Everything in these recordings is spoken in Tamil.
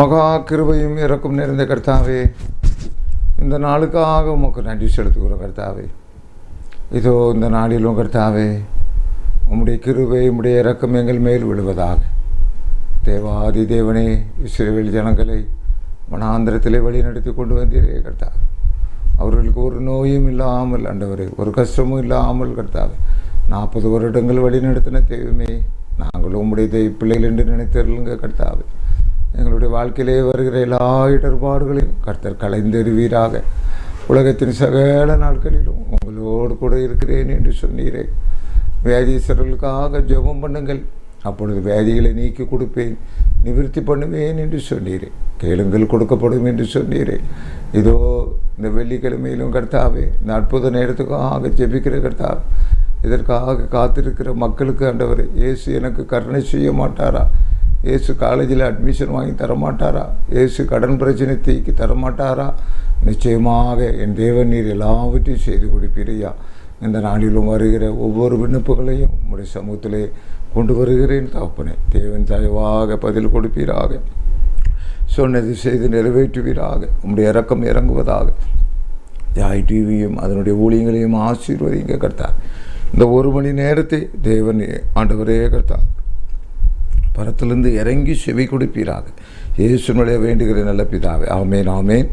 மகா கிருபையும் இறக்கும் நிறைந்த கர்த்தாவே, இந்த நாளுக்காக உமக்கு நன்றி செலுத்துகிறோம் கர்த்தாவே. இதோ இந்த நாளிலும் கர்த்தாவே, உம்முடைய கிருபை உம்முடைய இறக்கம் எங்கள் மேல் விழுவதாக. தேவாதி தேவனே, இஸ்ரவேல் ஜனங்களை வனாந்திரத்திலே வழி நடத்தி கொண்டு வந்தீரே கர்த்தாவே. அவர்களுக்கு ஒரு நோயும் இல்லாமல் ஆண்டவரே, ஒரு கஷ்டமும் இல்லாமல் கர்த்தாவே 40 வருடங்கள் வழி நடத்தின தெய்வமே, நாங்களும் உம்முடைய பிள்ளைகள் என்று நினைத்தருளுங்க கர்த்தாவே. எங்களுடைய வாழ்க்கையிலே வருகிற எல்லா இடர்பாடுகளையும் கர்த்தர் கலைந்தெறிவீராக. உலகத்தின் சகல நாட்களிலும் உங்களோடு கூட இருக்கிறேன் என்று சொன்னீரே. வியாதீஸ்வரர்களுக்காக ஜெபம் பண்ணுங்கள், அப்பொழுது வியாதிகளை நீக்கி கொடுப்பேன், நிவர்த்தி பண்ணுவேன் என்று சொன்னீரே. கேளுங்கள், கொடுக்கப்படும் என்று சொன்னீரே. இதோ இந்த வெள்ளிக்கிழமையிலும் கர்த்தாவே, இந்த அற்புத நேரத்துக்காக ஜெபிக்கிற கர்த்தாவே, இதற்காக காத்திருக்கிற மக்களுக்கு ஆண்டவரே, இயேசு எனக்கு கருணை செய்ய மாட்டாரா? இயேசு காலேஜில் அட்மிஷன் வாங்கி தரமாட்டாரா? இயேசு கடன் பிரச்சனை தீக்கி தரமாட்டாரா? நிச்சயமாக என் தேவன் நீர் எல்லாவற்றையும் செய்து கொடுப்பீரையா. இந்த நாளிலும் வருகிற ஒவ்வொரு விண்ணப்பங்களையும் உம்முடைய சமூகத்திலே கொண்டு வருகிறேன் தகப்பனே. தேவன் தயவாக பதில் கொடுப்பீராக, சொன்னது செய்து நிறைவேற்றுவீராக. உம்முடைய இரக்கம் இறங்குவதாக. ஜாய் டிவியும் அதனுடைய ஊழியங்களையும் ஆசீர்வதிங்க கர்த்தா. இந்த 1 மணி நேரத்தை தேவன் ஆண்டவரே கர்த்தா பரத்திலிருந்து இறங்கி செவி கொடுப்பீராக. இயேசுவினுடைய வேண்டுகிற நல்ல பிதாவே, ஆமேன் ஆமேன்.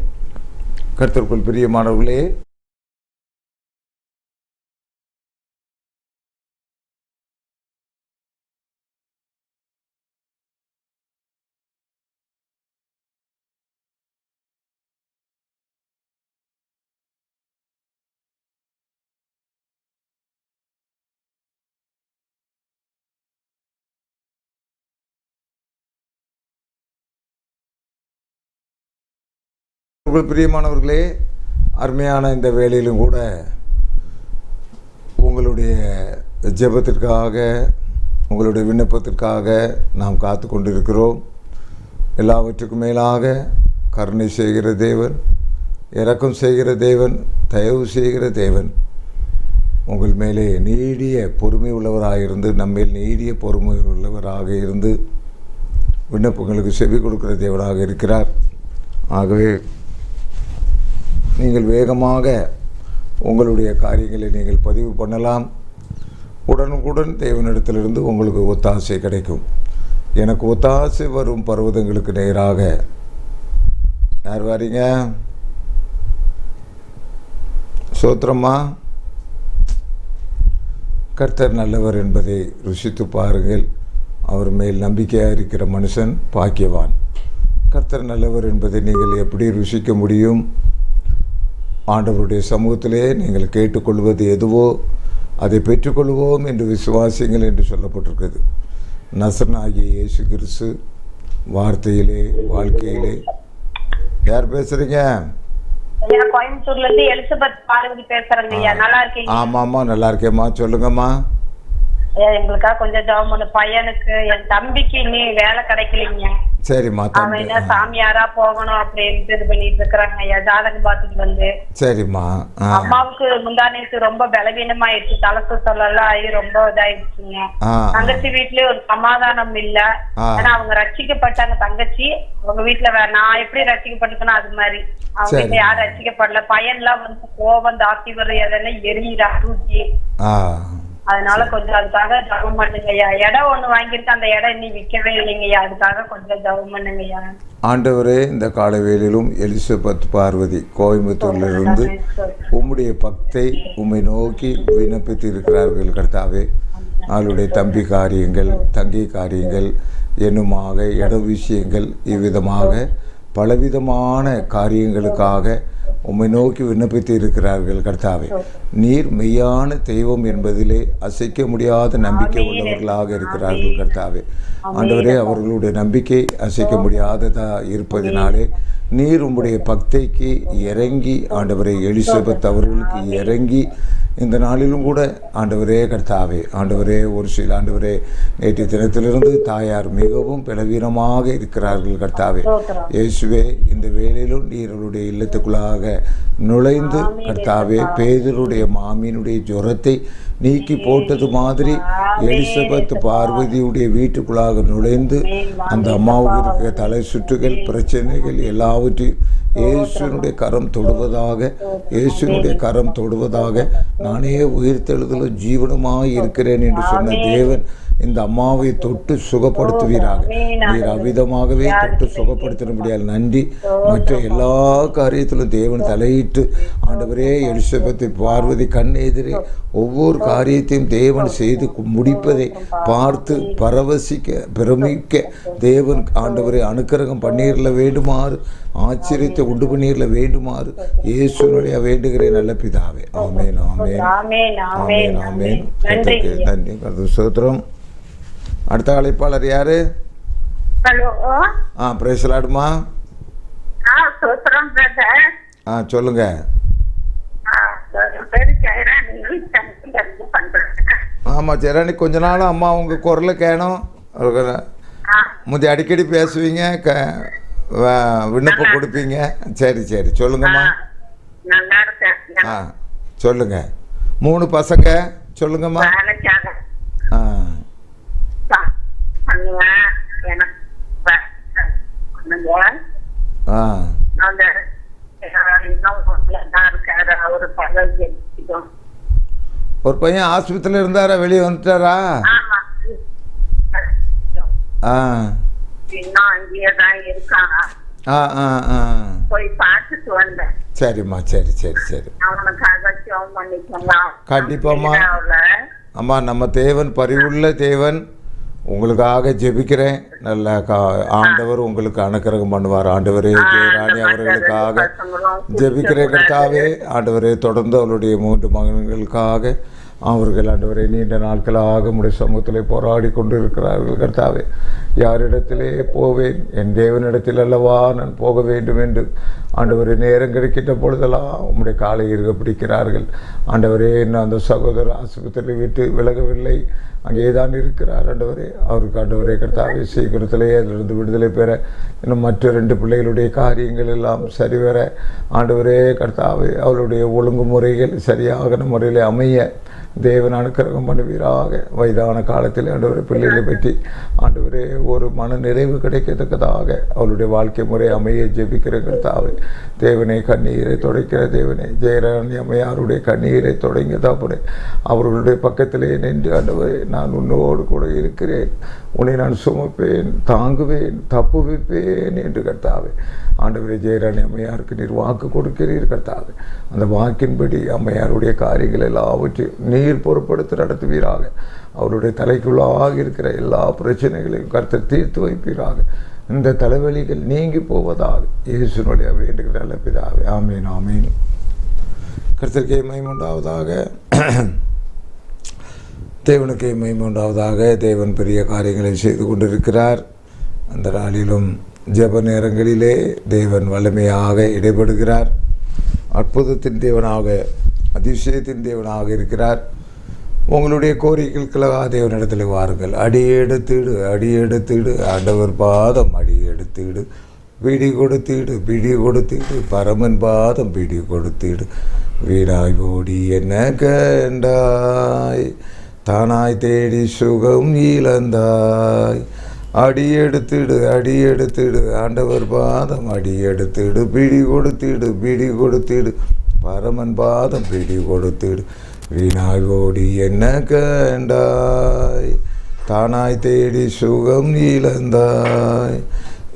கர்த்தருக்குள் பிரியமானவர்களே, பிரியமானவர்களே, அருமையான இந்த வேளையிலும் கூட உங்களுடைய ஜெபத்திற்காக, உங்களுடைய விண்ணப்பத்திற்காக நாம் காத்து கொண்டிருக்கிறோம். எல்லாவற்றுக்கும் மேலாக கருணை செய்கிற தேவன், இரக்கம் செய்கிற தேவன், தயவு செய்கிற தேவன் உங்கள் மேலே நீடிய பொறுமை உள்ளவராக இருந்து, நம்மேல் நீடிய பொறுமை உள்ளவராக இருந்து விண்ணப்பங்களுக்கு செவி கொடுக்கிற தேவனாக இருக்கிறார். ஆகவே நீங்கள் வேகமாக உங்களுடைய காரியங்களை நீங்கள் பதிவு பண்ணலாம். உடனுக்குடன் தேவனிடத்திலிருந்து உங்களுக்கு ஒத்தாசை கிடைக்கும். எனக்கு ஒத்தாசை வரும் பர்வதங்களுக்கு நேராக யார் வாரீங்க? சோத்திரம்மா. கர்த்தர் நல்லவர் என்பதை ருசித்து பாருங்கள். அவர் மேல் நம்பிக்கையாக இருக்கிற மனுஷன் பாக்கியவான். கர்த்தர் நல்லவர் என்பதை நீங்கள் எப்படி ருசிக்க முடியும்? ஆண்டவருடைய சமூகத்திலே நீங்கள் கேட்டுக்கொள்வது எதுவோ அதை பெற்றுக்கொள்வோம் என்று விசுவாசிங்கள் என்று சொல்லப்பட்டிருக்கிறது. நசரனாகிய இயேசு கிறிஸ்து வார்த்தையிலே, வாழ்க்கையிலே. யார் பேசுறீங்க? கோயம்புத்தூர்ல இருந்து எலிசபெத் பார்வதி பேசுறேங்க. நல்லா இருக்கீங்க? ஆமாம்மா, நல்லா இருக்கேம்மா. சொல்லுங்கம்மா. எங்களுக்காக கொஞ்சம் ஜெபம் பண்ணு. பையனுக்கு, என் தம்பிக்கு இன்னும் வேலை கிடைக்கலைங்க. சரிம்மா. அவன் என்ன சாமியாரா போகணும் அப்படின்னு இது பண்ணிட்டு இருக்கிறாங்க ஐயா. ஜாதகம் பார்த்துட்டு வந்து. சரிம்மா. அம்மாவுக்கு முந்தானேத்து ரொம்ப பலவீனமாயிடுச்சு, தலை சுத்தலாம் ஆகி ரொம்ப இதாயிடுச்சுங்க. தங்கச்சி வீட்லயே ஒரு சமாதானம் இல்ல. ஏன்னா அவங்க ரட்சிக்கப்பட்டாங்க தங்கச்சி. அவங்க வீட்டுல நான் எப்படி ரட்சிக்கப்பட்டிருக்கணும் அது மாதிரி அவங்க வீட்டுல யாரும் ரட்சிக்கப்படல. பையன்லாம் வந்து கோபம் தாக்கி வர எதெல்லாம் எரியிறா தூக்கி. அதனால கொஞ்சம் அதுக்காக ஜெபம் பண்ணுங்கய்யா. இடம் ஒண்ணு வாங்கிட்டு அந்த இடம் இன்னும் விற்கவே இல்லைங்கய்யா. அதுக்காக கொஞ்சம் ஜெபம் பண்ணுங்கய்யா. ஆண்டவரே, இந்த காலவேளையிலும் எலிசபெத் பார்வதி கோயம்புத்தூரிலிருந்து உம்முடைய பக்தை உம்மை நோக்கி விண்ணப்பித்து இருக்கிறார்கள் கர்த்தாவே. அவளுடைய தம்பி காரியங்கள், தங்கை காரியங்கள் என்னுமாக இட விஷயங்கள், இவ்விதமாக பலவிதமான காரியங்களுக்காக உம்மை நோக்கி விண்ணப்பித்து இருக்கிறார்கள் கர்த்தாவே. நீர் மெய்யான தெய்வம் என்பதிலே அசைக்க முடியாத நம்பிக்கை உள்ளவர்களாக இருக்கிறார்கள் கர்த்தாவே. ஆண்டவரே, அவர்களுடைய நம்பிக்கை அசைக்க முடியாததா இருப்பதினாலே நீர் உம்முடைய பக்தைக்கு இறங்கி, ஆண்டவரே எலிசபெத் அவர்களுக்கு இறங்கி இந்த நாளிலும் கூட ஆண்டவரே கர்த்தாவே, ஆண்டவரே ஒரு சில ஆண்டவரே நேற்று தினத்திலிருந்து தாயார் மிகவும் பலவீனமாக இருக்கிறார்கள் கர்த்தாவே. இயேசுவே, இந்த வேளையிலும் நீர்களுடைய இல்லத்துக்குள்ளாக நுழைந்து கர்த்தாவே பேதுருடைய மாமியினுடைய ஜுரத்தை நீக்கி போட்டது மாதிரி எலிசபெத் பார்வதியுடைய வீட்டுக்குள்ளாக நுழைந்து அந்த அம்மாவுக்கு இருக்கிற தலை சுற்றுகள் பிரச்சனைகள் எல்லாவற்றையும் இயேசுனுடைய கரம் தொடுவதாக, இயேசுனுடைய கரம் தொடுவதாக. நானே உயிர்த்தெழுதலும் ஜீவனமாக இருக்கிறேன் என்று சொன்ன தேவன் இந்த அம்மாவை தொட்டு சுகப்படுத்துவீராக. நீர் அவ்விதமாகவே தொட்டு சுகப்படுத்தினபடியால் நன்றி. மற்ற எல்லா காரியத்திலும் தேவன் தலையிட்டு ஆண்டவரே எலிசபெத்தை பார்வதி கண் எதிரே ஒவ்வொரு காரியத்தையும் தேவன் செய்து முடிப்பதை பார்த்து பரவசிக்க பிரமிக்க தேவன் ஆண்டவரை அனுக்கிரகம் பண்ணிரல வேண்டுமாறு, ஆச்சரியத்தை உண்டு பண்ணிரல வேண்டுமாறு இயேசுனுடைய வேண்டுகிறேன் நல்ல பிதாவே. ஆமென் ஆமென் ஆமென் ஆமென். நன்றி ஸ்தோத்திரம். அடுத்த அழைப்பாளர் யாரு? ஹலோ. பிரேஸ் லார்ட்மா. ஸ்தோத்திரம் பிரதர். சொல்லுங்க. ஆமாம் ஜெரானி, கொஞ்ச நாளும் அம்மா உங்கள் குரலை கேணும். முந்தைய அடிக்கடி பேசுவீங்க, விண்ணப்பம் கொடுப்பீங்க. சரி சரி சொல்லுங்கம்மா. சொல்லுங்க. 3 பசங்க சொல்லுங்கம்மா. ஒரு பையன் ஆஸ்பத்திரியில் இருந்தாரா, வெளியே வந்துட்டாரா? சரிம்மா சரி சரி சரி கண்டிப்பாம்மா. அம்மா, நம்ம தேவன் பரிவுள்ள தேவன். உங்களுக்காக ஜெபிக்கிறேன். நல்ல ஆண்டவர் உங்களுக்கு அனுக்கிரகம் பண்ணுவார். ஆண்டவரே ஜெயராணி அவர்களுக்காக ஜெபிக்கிறேன் கர்த்தாவே. ஆண்டவரே தொடர்ந்து அவருடைய 3 மகன்களுக்காக அவர்கள் ஆண்டவரை நீண்ட நாட்களாக உம்முடைய சமூகத்தில் போராடி கொண்டு இருக்கிறார்கள் கர்த்தாவே. யாரிடத்திலே போவேன்? என் தேவனிடத்தில் அல்லவா நான் போக வேண்டும் என்று ஆண்டவரே நேரம் கிடைக்கின்ற பொழுதெல்லாம் உம்முடைய காலை இருக பிடிக்கிறார்கள். ஆண்டவரே, இன்னும் அந்த சகோதரர் ஆஸ்பத்திரியை விட்டு விலகவில்லை, அங்கே தான் இருக்கிறார். ஆண்டவரே, அவருக்கு ஆண்டவரே கர்த்தாவே சீக்கிரத்திலேயே அதிலிருந்து விடுதலை பெற, இன்னும் மற்ற 2 பிள்ளைகளுடைய காரியங்கள் எல்லாம் சரிவர ஆண்டவரே கர்த்தாவே அவளுடைய ஒழுங்குமுறைகள் சரியாக முறையில் அமைய தேவன் அனுக்கிரகம் பண்ணுவீராக. வயதான காலத்தில் ஆண்டவரை பிள்ளைகளை பற்றி ஆண்டவரே ஒரு மன நிறைவு கிடைக்கத்தக்கதாக அவளுடைய வாழ்க்கை முறை அமைய ஜெபிக்கிற கர்த்தாவே. தேவனை கண்ணீரை துடைக்கிற தேவனை, ஜெயராணி அம்மையாருடைய கண்ணீரை தொடங்கி தாப்படே அவர்களுடைய பக்கத்திலே நின்று ஆண்டவரே, நான் உன்னோடு கூட இருக்கிறேன், உன்னை நான் சுமப்பேன், தாங்குவேன், தப்புவிப்பேன் என்று கர்த்தாவே ஆண்டவரே ஜெயராணி அம்மையாருக்கு நீர் வாக்கு கொடுக்கிறீர் கர்த்தாவே. அந்த வாக்கின்படி அம்மையாருடைய காரியங்கள் எல்லாவற்றையும் நீர் பொறுப்படுத்தி நடத்துவீராக. அவருடைய தலைக்குள்ளாக இருக்கிற எல்லா பிரச்சனைகளையும் கர்த்தர் தீர்த்து வைப்பீராக. இந்த தலைவலிகள் நீங்கி போவதாக இயேசுனுடைய வேண்டுகிற நல்ல பிதாவே. ஆமீன் ஆமீன். கர்த்தருக்கே மகிமை உண்டாவதாக, தேவனுக்கே மகிமை உண்டாவதாக. தேவன் பெரிய காரியங்களை செய்து கொண்டிருக்கிறார். அந்த நாளிலும் ஜெப நேரங்களிலே தேவன் வல்லமையாக இடைபடுகிறார். அற்புதத்தின் தேவனாக, அதிசயத்தின் தேவனாக இருக்கிறார். உங்களுடைய கோரிக்கைகளுக்காக தேவனிடத்தில் வாருங்கள். அடியெடுத்திடு அடியெடுத்திடு, ஆண்டவர் பாதம் அடியெடுத்திடு, பிடி கொடுத்திடு பிடி கொடுத்திடு, பரமன் பாதம் பிடி கொடுத்திடு. வீடாய் ஓடி என்ன கண்டாய், தானாய் தேடி சுகம் இழந்தாய். அடியெடுத்திடு அடியெடுத்திடு, ஆண்டவர் பாதம் அடியெடுத்திடு, பிடி கொடுத்திடு பிடி கொடுத்திடு, பரமன் பாதம் பிடி கொடுத்திடு. வீணாய் ஓடி என்ன கண்டாய், தானாய் தேடி சுகம் இழந்தாய்.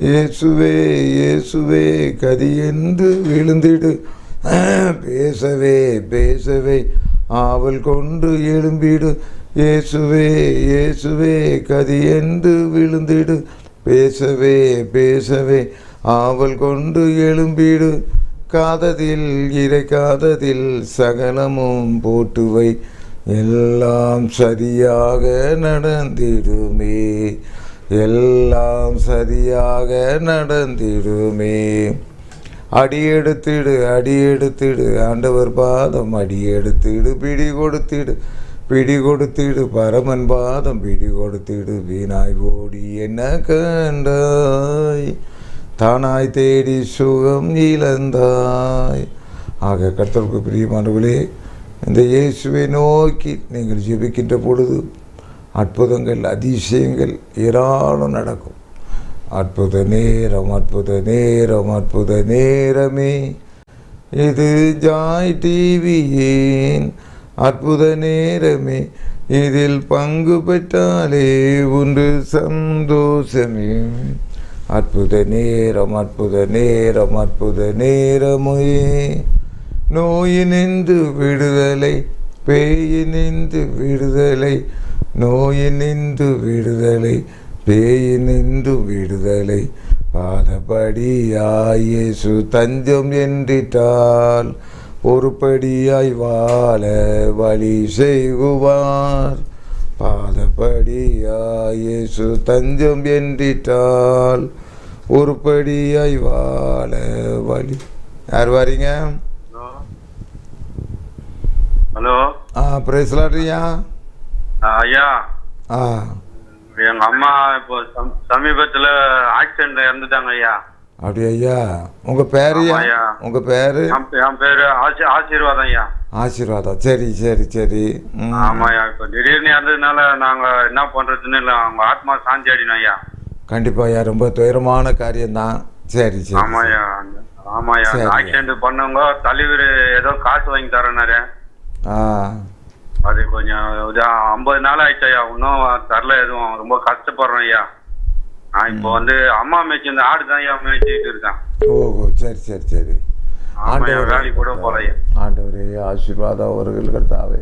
இயேசுவே இயேசுவே கதி என்று விழுந்திடு, பேசவே பேசவே ஆவல் கொண்டு எழும்பிடு. இயேசுவே இயேசுவே கதி என்று விழுந்திடு, பேசவே பேசவே ஆவல் கொண்டு எழும்பிடு. காததில் இறைக்காததில் சகலமும் போட்டுவை, எல்லாம் சரியாக நடந்திடுமே, எல்லாம் சரியாக நடந்திடுமே. அடியெடுத்திடு அடியெடுத்திடு ஆண்டவர் பாதம் அடியெடுத்திடு பிடி கொடுத்திடு பரமன் பாதம் பிடி கொடுத்திடு வீணாய் ஓடி என்ன கண்டாய் தானாய் தேடி சுகம் இழந்தாய். ஆக கர்த்தருக்கு பிரியமானவர்களே, இந்த இயேசுவை நோக்கி நீங்கள் ஜெபிக்கின்ற பொழுது அற்புதங்கள் அதிசயங்கள் ஏராளம் நடக்கும். அற்புத நேரம் அற்புத நேரம் அற்புத நேரமே இது ஜாய் டிவியின் அற்புத நேரமே, இதில் பங்கு பெற்றாலே உண்டு சந்தோஷமே. அற்புத நேரம் அற்புத நேரம் அற்புத நேரமே, நோயினின்று விடுதலை பேயினின்று விடுதலை, நோயினின்று விடுதலை பேயினின்று விடுதலை, பாதபடியாய் இயேசு தஞ்சம் என்றிட்டால் ஒருபடியாய் வாழ வழி செய்குவார். பாதபடியாய் இயேசு தஞ்சம் என்றிட்டால் ஒருபடியாய் வாழ வழி. யார் வாரீங்க? ஹலோ. பிரைஸ் லாட்ரியா? ஐயா, ஆ, எங்க அம்மா இப்போ சமீபத்துல ஆக்சிடென்ட்ல இறந்துட்டாங்க ஐயா. அப்படி ஐயா, உங்க பேரு? உங்க பேரு? என் பேரு ஆசீர்வாதம் ஐயா. ஆசீர்வாதம். சரி சரி சரி. ஆமாய்யா, இப்போ திடீர்னு இறந்ததுனால நாங்க என்ன பண்றதுன்னு இல்லை, அவங்க ஆத்மா சாந்தி அடையணும் ஐயா. கண்டிப்பா ஐயா, ரொம்ப துயரமான காரியம்தான். சரி சரி. ஆமாய்யா ஆமாய்யா, ஆக்சிடென்ட் பண்ணவங்க தலைவர் ஏதோ காசு வாங்கி தரேன்னாரு. அது கொஞ்சம் 50 நாள் ஆயிடுச்சு ஐயா, இன்னும் தரல எதுவும். ரொம்ப கஷ்டப்படுறேன் ஐயா. நான் இப்போ அம்மா மேய்ச்சி இந்த ஆடு தான் ஐயா மேய்ச்சிட்டு இருக்கேன். ஓஹோ, சரி சரி சரி. வேலைக்கு கூட போறையா. ஆண்டவரே ஆசீர்வாதம் அவர்கள் கர்த்தாவே.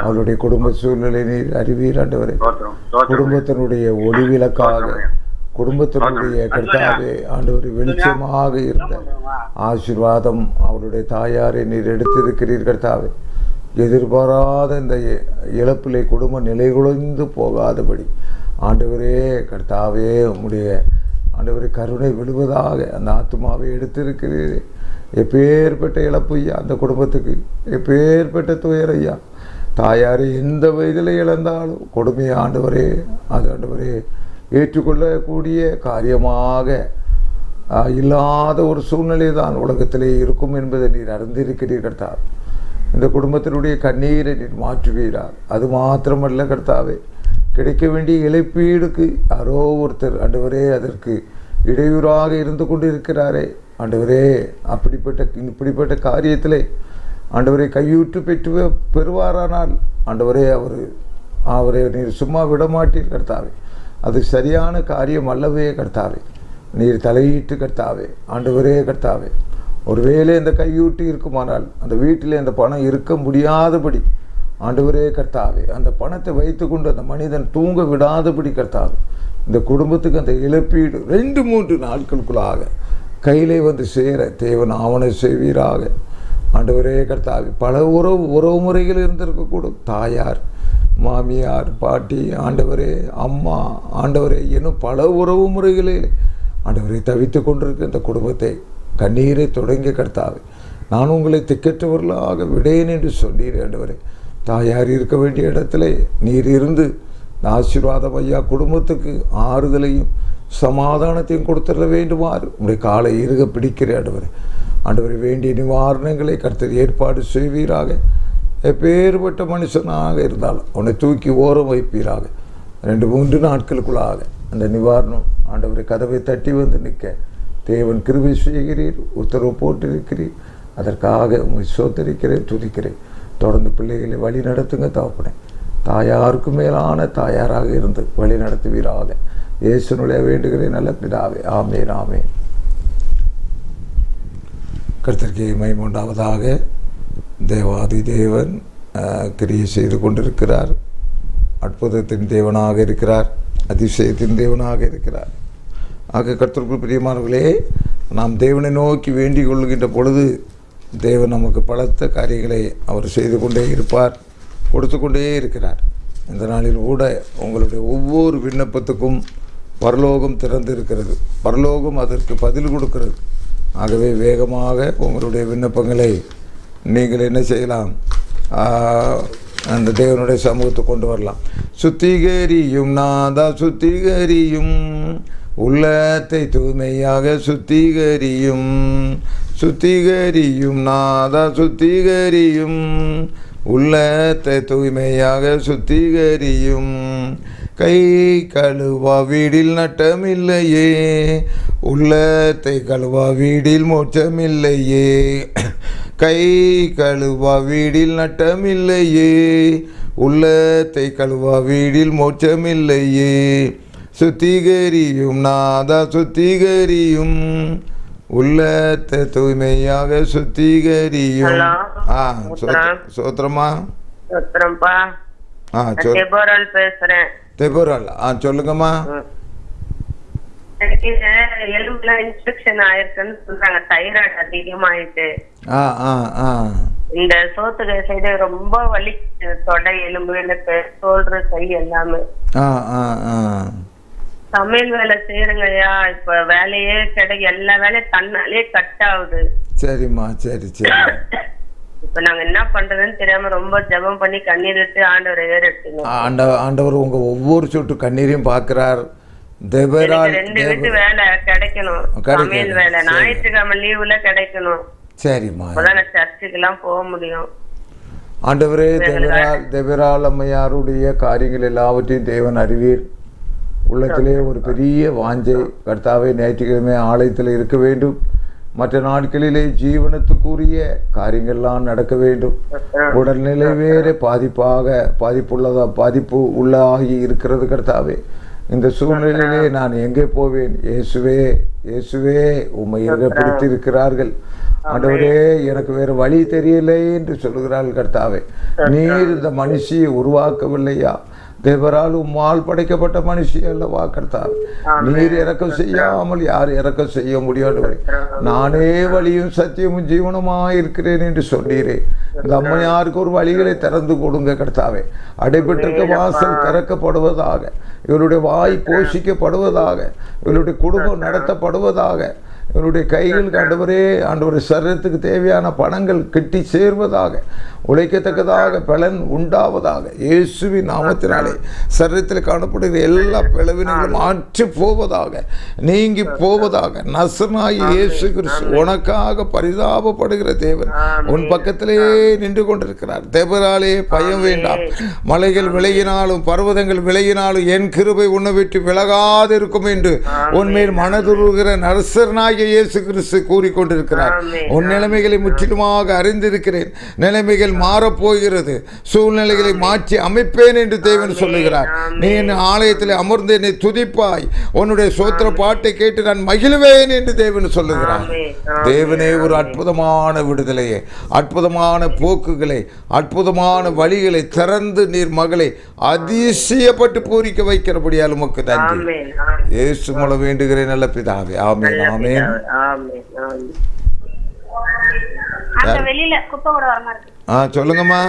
அவருடைய குடும்ப சூழ்நிலை நீர் அறிவீர் ஆண்டவரே. குடும்பத்தினுடைய ஒளிவிளக்காக, குடும்பத்தினுடைய கர்த்தாவே ஆண்டவரே வெளிச்சமாக இருந்த ஆசீர்வாதம் அவருடைய தாயாரை நீர் எடுத்திருக்கிறீர் கர்த்தாவே. எதிர்பாராத இந்த இழப்பிலை குடும்பம் நிலைகுலைந்து போகாதபடி ஆண்டவரே கர்த்தாவே உம்முடைய ஆண்டவரே கருணை விழுவதாக அந்த ஆத்மாவை எடுத்திருக்கிறீர். எப்பேற்பட்ட இழப்பு ஐயா அந்த குடும்பத்துக்கு, எப்பேற்பட்ட துயர் ஐயா. தாயாரை எந்த வயதில் இழந்தாலும் கொடுமையை ஆண்டவரே அது ஆண்டவரே ஏற்றுக்கொள்ளக்கூடிய காரியமாக இல்லாத ஒரு சூழ்நிலை தான் உலகத்திலே இருக்கும் என்பதை நீர் அறிந்திருக்கிறீர் கர்த்தாவே. இந்த குடும்பத்தினுடைய கண்ணீரை நீர் மாற்றுவீரார். அது மாத்திரமல்ல கர்த்தாவே, கிடைக்க வேண்டிய இழப்பீடுக்கு யாரோ ஒருத்தர் ஆண்டவரே அதற்கு இடையூறாக இருந்து கொண்டு இருக்கிறாரே ஆண்டவரே. இப்படிப்பட்ட காரியத்திலே ஆண்டவரை கையூற்று பெறுவாரானால் ஆண்டவரே அவரை நீர் சும்மா விடமாட்டீர் கர்த்தாவே. அது சரியான காரியம் அல்லவே கர்த்தாவே. நீர் தலையீட்டு கர்த்தாவே ஆண்டவரே கர்த்தாவே. ஒருவேளை இந்த கையூட்டி இருக்குமானால் அந்த வீட்டில் அந்த பணம் இருக்க முடியாதபடி ஆண்டவரே கர்த்தாவே அந்த பணத்தை வைத்துக்கொண்டு அந்த மனிதன் தூங்க விடாதபடி கர்த்தாவே இந்த குடும்பத்துக்கு அந்த இழப்பீடு 2-3 நாட்களுக்குள்ளாக கையிலே சேர தேவன் ஆவணை செய்வீராக ஆண்டவரே கர்த்தாவே. பல உறவு முறைகள் இருந்திருக்கக்கூடும். தாயார், மாமியார், பாட்டி, ஆண்டவரே அம்மா, ஆண்டவரே இன்னும் பல உறவு முறைகளில் ஆண்டவரை தவித்து கொண்டிருக்க இந்த குடும்பத்தை கண்ணீரை தொடங்கி கர்த்தாவே நான் உங்களை திக்கற்றவர்களாக விடேன் என்று சொன்னீர் ஆண்டவரே. தாயார் இருக்க வேண்டிய இடத்துல நீர் இருந்து ஆசீர்வாதம் ஐயா குடும்பத்துக்கு ஆறுதலையும் சமாதானத்தையும் கொடுத்துட வேண்டுமாறு உங்களுடைய காலை இருக பிடிக்கிற ஆண்டவரை வேண்டிய நிவாரணங்களை கர்த்தர் ஏற்பாடு செய்வீராக. எப்பேற்பட்ட மனுஷனாக இருந்தாலும் அவனை தூக்கி ஓரம் வைப்பீராக. 2-3 நாட்களுக்குள்ளாக அந்த நிவாரணம் ஆண்டவரை கதவை தட்டி நிற்க தேவன் கிருபை செய்கிறீர், உத்தரவு போட்டிருக்கிறீர். அதற்காக உங்களை சோத்தரிக்கிறேன், துதிக்கிறேன். தொடர்ந்து பிள்ளைகளை வழி நடத்துங்க தகப்பனே. தாயாருக்கு மேலான தாயாராக இருந்து வழி நடத்துவீராக. இயேசுனுடைய வேண்டுகிறேன் நல்ல பிதாவே. ஆமென் ஆமென். கர்த்தருக்கு மகிமை உண்டாவதாக. தேவாதி தேவன் கிரியை செய்து கொண்டிருக்கிறார். அற்புதத்தின் தேவனாக இருக்கிறார், அதிசயத்தின் தேவனாக இருக்கிறார். ஆக கர்த்தருக்குள் பிரியமானவர்களே, நாம் தேவனை நோக்கி வேண்டிக் கொள்கின்ற பொழுது தேவன் நமக்கு பலத்த காரியங்களை அவர் செய்து கொண்டே இருப்பார், கொடுத்து கொண்டே இருக்கிறார். இந்த நாளில் கூட உங்களுடைய ஒவ்வொரு விண்ணப்பத்துக்கும் பரலோகம் திறந்து இருக்கிறது. பரலோகம் அதற்கு பதில் கொடுக்கிறது. ஆகவே வேகமாக உங்களுடைய விண்ணப்பங்களை நீங்கள் என்ன செய்யலாம், அந்த தேவனுடைய சமூகத்தை கொண்டு வரலாம். சுத்திகரியும் நாதா சுத்திகரியும், உள்ளத்தை தூய்மையாக சுத்திகரியும். சுத்திகரியும் நாதா சுத்திகரியும், உள்ளத்தை தூய்மையாக சுத்திகரியும். கை கழுவா வீடில் நட்டமில்லையே, உள்ளத்தை கழுவா வீடில் மோட்சமில்லையே. கை கழுவா வீடில் நட்டமில்லையே, உள்ளத்தை கழுவா வீடில் மோட்சமில்லையே. சுத்திகரியும் நாதா சுத்திகரியும், உள்ளத்தை தூய்மையாக சுத்திகரியும். சோத்திரமா பேசுறேன். தெபோரால் சொல்லுங்கம்மா. எலும்புல இன்ஃபெக்ஷன் ஆயிருக்குன்னு சொல்றாங்க, தைராய்டு அதிகமாயிட்டு. இந்த சோத்துக சைடு ரொம்ப வலி, தொடை எலும்பு, எனக்கு தோல்ற கை எல்லாமே. சமையல் வேலை செய்யறங்கய்யா, இப்ப வேலையே கிடைக்க, எல்லா வேலையும் தன்னாலே கட் ஆகுது. சரிம்மா, சரி சரி. இப்ப நாங்க என்ன பண்றதுன்னு தெரியாம ரொம்ப ஜெபம் பண்ணி கண்ணீர் விட்டு ஆண்டவரை ஏறிட்டு, ஆண்டவர் உங்க ஒவ்வொரு சொட்டு கண்ணீரையும் பாக்குறார். ரெண்டு வீட்டு வேலை கிடைக்கணும், சமையல் வேலை ஞாயிற்றுக்கிழமை லீவுல கிடைக்கணும். சரிம்மா, அப்பதான் சர்ச்சுக்கு எல்லாம் போக முடியும். ஆண்டவரே, தேவரால் அம்மையாருடைய காரியங்கள் எல்லாவற்றையும் தேவன் அறிவீர். உள்ளத்திலே ஒரு பெரிய வாஞ்சை, கர்த்தாவே ஞாயிற்றுக்கிழமை ஆலயத்தில் இருக்க வேண்டும், மற்ற நாட்களிலே ஜீவனத்துக்குரிய காரியங்கள்லாம் நடக்க வேண்டும். உடல்நிலை வேறு பாதிப்பு உள்ளாகி இருக்கிறது. கர்த்தாவே, இந்த சூழ்நிலையிலே நான் எங்கே போவேன்? இயேசுவே இயேசுவே, உம்மை பிடித்திருக்கிறார்கள். ஆண்டவரே, எனக்கு வேறு வழி தெரியலை என்று சொல்லுகிறார்கள். கர்த்தாவே, நீர் இந்த மனுஷியை உருவாக்கவில்லையா? தேவரால் உம்மால் படைக்கப்பட்ட மனுஷி அல்லவா கர்த்தாவே? நீர் இறக்கம் செய்யாமல் யார் இறக்கம் செய்ய முடியாது? நானே வழியும் சத்தியமும் ஜீவனமாக இருக்கிறேன் என்று சொன்னீரே. இந்த அம்மையாருக்கு ஒரு வழிகளை திறந்து கொடுங்க கர்த்தாவே. அடைபெற்றிருக்க வாசல் திறக்கப்படுவதாக, இவருடைய வாய் போஷிக்கப்படுவதாக, இவருடைய குடும்பம் நடத்தப்படுவதாக, இவருடைய கைகள் ஆண்டவரே சரீரத்துக்கு தேவையான பணங்கள் கிட்டி சேர்வதாக, உழைக்கத்தக்கதாக பலன் உண்டாவதாக. இயேசுவின் நாமத்தினாலே சரீரத்தில் காணப்படுகிற எல்லா பிளவினங்களும் மாற்றி போவதாக, நீங்கி போவதாக. நசனாகி இயேசு கிறிஸ்து உனக்காக பரிதாபப்படுகிற தேவன் உன் பக்கத்திலே நின்று கொண்டிருக்கிறார். தேவராலே பயம் வேண்டாம். மலைகள் விலகினாலும் பர்வதங்கள் விலகினாலும் என் கிருபை உன்னை விட்டு விலகாதிருக்கும் என்று உன்மேல் மனதுருகிற நரசனாகி இயேசு கிறிஸ்து கூறிக்கொண்டிருக்கிறார். உன் நிலைமைகளை முற்றிலுமாக அறிந்திருக்கிறேன். நிலைமைகள் மாறப்போகிறது, சூழ்நிலைகளை மாற்றி அமைப்பேன் என்று தேவன் சொல்லுகிறார். நீ என் ஆலயத்தில் அமர்ந்து என்னை துதிப்பாய், உன்னுடைய சோத்திர பாட்டை கேட்டு நான் மகிழ்வேன் என்று தேவன் சொல்லுகிறார். தேவனே, ஒரு அற்புதமான விடுதலையை, அற்புதமான போக்குகளை, அற்புதமான வழிகளை திறந்து நீர் மகளை அதிசயப்பட்டு பூரிக்க வைக்கிறபடியால் உமக்கு நன்றி. இயேசு மூலம் வேண்டுகிறேன் நல்ல பிதாவே, ஆமென் ஆமென். சொல்லுங்கம்மா.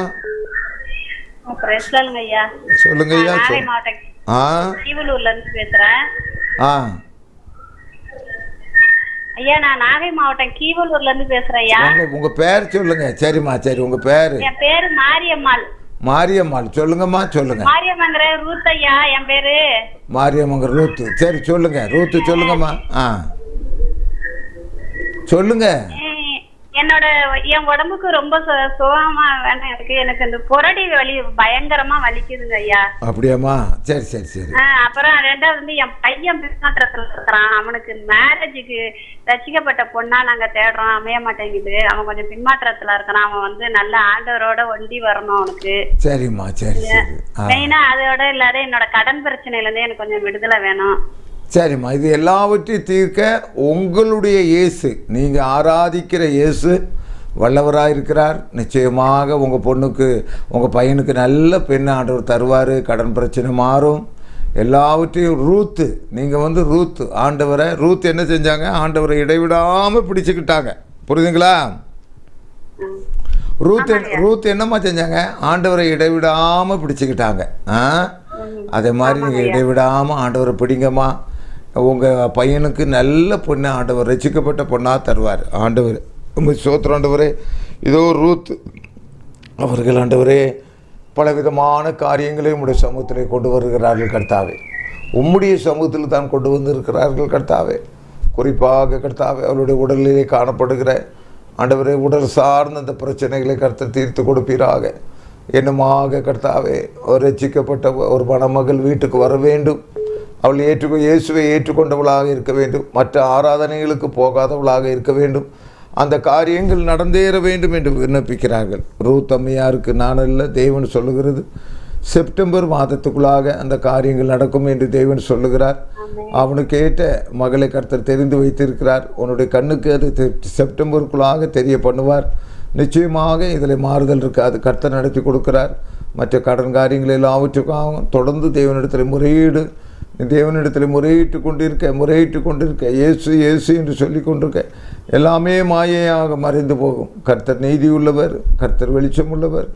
சொல்லுங்க ஐயா. ஐயா, நான் நாகை மாவட்டம் கீவலூர்ல இருந்து பேசுறேன் ஐயா. உங்க பேர் சொல்லுங்க. சரிம்மா, சரி. உங்க பேரு? என் பேரு மாரியம்மாள். மாரியம்மாள், சொல்லுங்கம்மா. சொல்லுங்க. மாரியம்மங்கிற ரூத் ஐயா என் பேரு. மாரியம்மங்கிற ரூத். சரி, சொல்லுங்க ரூத், சொல்லுங்கம்மா. சொல்லுங்க. என் உடம்புக்கு ரொம்ப சுகமா வேணும் இருக்கு. எனக்கு இந்த புரடி வலி பயங்கரமா வலிக்குதுங்க ஐயா. அப்படியாம்மா? சரி சரி சரி. அப்புறம் ரெண்டாவது வந்து என் பையன் பின்மாற்றத்துல இருக்கிறான். அவனுக்கு மேரேஜுக்கு ரசிக்கப்பட்ட பொண்ணா நாங்க தேடுறோம், அமைய மாட்டேங்குது. அவன் கொஞ்சம் பின்மாற்றத்துல இருக்கிறான். அவன் வந்து நல்ல ஆண்டவரோட ஒண்டி வரணும் அவனுக்கு. சரிம்மா, சரி சரி. மெயினா அதோட இல்லாத என்னோட கடன் பிரச்சனையில இருந்து எனக்கு கொஞ்சம் விடுதலை வேணும். சரிம்மா, இது எல்லாவற்றையும் தீர்க்க உங்களுடைய இயேசு, நீங்கள் ஆராதிக்கிற இயேசு வல்லவராக இருக்கிறார். நிச்சயமாக உங்கள் பொண்ணுக்கு, உங்கள் பையனுக்கு நல்ல பெண் ஆண்டவர் தருவார். கடன் பிரச்சனை மாறும். எல்லாவற்றையும் ரூத்து, நீங்கள் வந்து ரூத்து ஆண்டவரை, ரூத் என்ன செஞ்சாங்க? ஆண்டவரை இடைவிடாமல் பிடிச்சிக்கிட்டாங்க. புரியுதுங்களா? ரூத் என்னம்மா செஞ்சாங்க? ஆண்டவரை இடைவிடாமல் பிடிச்சிக்கிட்டாங்க. அதே மாதிரி நீங்கள் இடைவிடாமல் ஆண்டவரை பிடிங்கம்மா. உங்கள் பையனுக்கு நல்ல பொண்ணை ஆண்டவர் ரட்சிக்கப்பட்ட பொண்ணாக தருவார். ஆண்டவர் சோத்திரம் ஆண்டவரே. இதோ ரூத் அவர்கள் ஆண்டவரே பலவிதமான காரியங்களை உம்முடைய சமூகத்தில் கொண்டு வருகிறார்கள் கர்த்தாவே. உம்முடைய சமூகத்தில் தான் கொண்டு வந்திருக்கிறார்கள் கர்த்தாவே. குறிப்பாக கர்த்தாவே அவருடைய உடலிலே காணப்படுகிற ஆண்டவரே உடல் சார்ந்த அந்த பிரச்சனைகளை கர்த்தர் தீர்த்து கொடுப்பீராக. என்னமாக கர்த்தாவே ஒரு ரட்சிக்கப்பட்ட ஒரு மணமகள் வீட்டுக்கு வர வேண்டும். அவள் இயேசுவை ஏற்றுக்கொண்டவளாக இருக்க வேண்டும். மற்ற ஆராதனைகளுக்கு போகாதவளாக இருக்க வேண்டும். அந்த காரியங்கள் நடந்தேற வேண்டும் என்று விண்ணப்பிக்கிறார்கள். ரூத் அம்மையாருக்கு நான் அல்ல, தேவன் சொல்லுகிறது செப்டம்பர் மாதத்துக்குள்ளாக அந்த காரியங்கள் நடக்கும் என்று தேவன் சொல்லுகிறார். அவனுக்கு ஏற்ற மகளை கர்த்தர் தெரிந்து வைத்திருக்கிறார். உன்னுடைய கண்ணுக்கு அது செப்டம்பருக்குள்ளாக தெரிய பண்ணுவார். நிச்சயமாக இதில் மாறுதல் இருக்குது. அது கர்த்தர் நடத்தி கொடுக்கிறார். மற்ற கடன் காரியங்கள் எல்லாவற்றுக்காக தொடர்ந்து தேவனிடத்தில் முறையீடு, தேவனிடத்தில் முறையிட்டு கொண்டிருக்க இயேசு இயேசு என்று சொல்லி கொண்டிருக்க எல்லாமே மாயையாக மறைந்து போகும். கர்த்தர் நீதி உள்ளவர், கர்த்தர் வெளிச்சம் உள்ளவர்,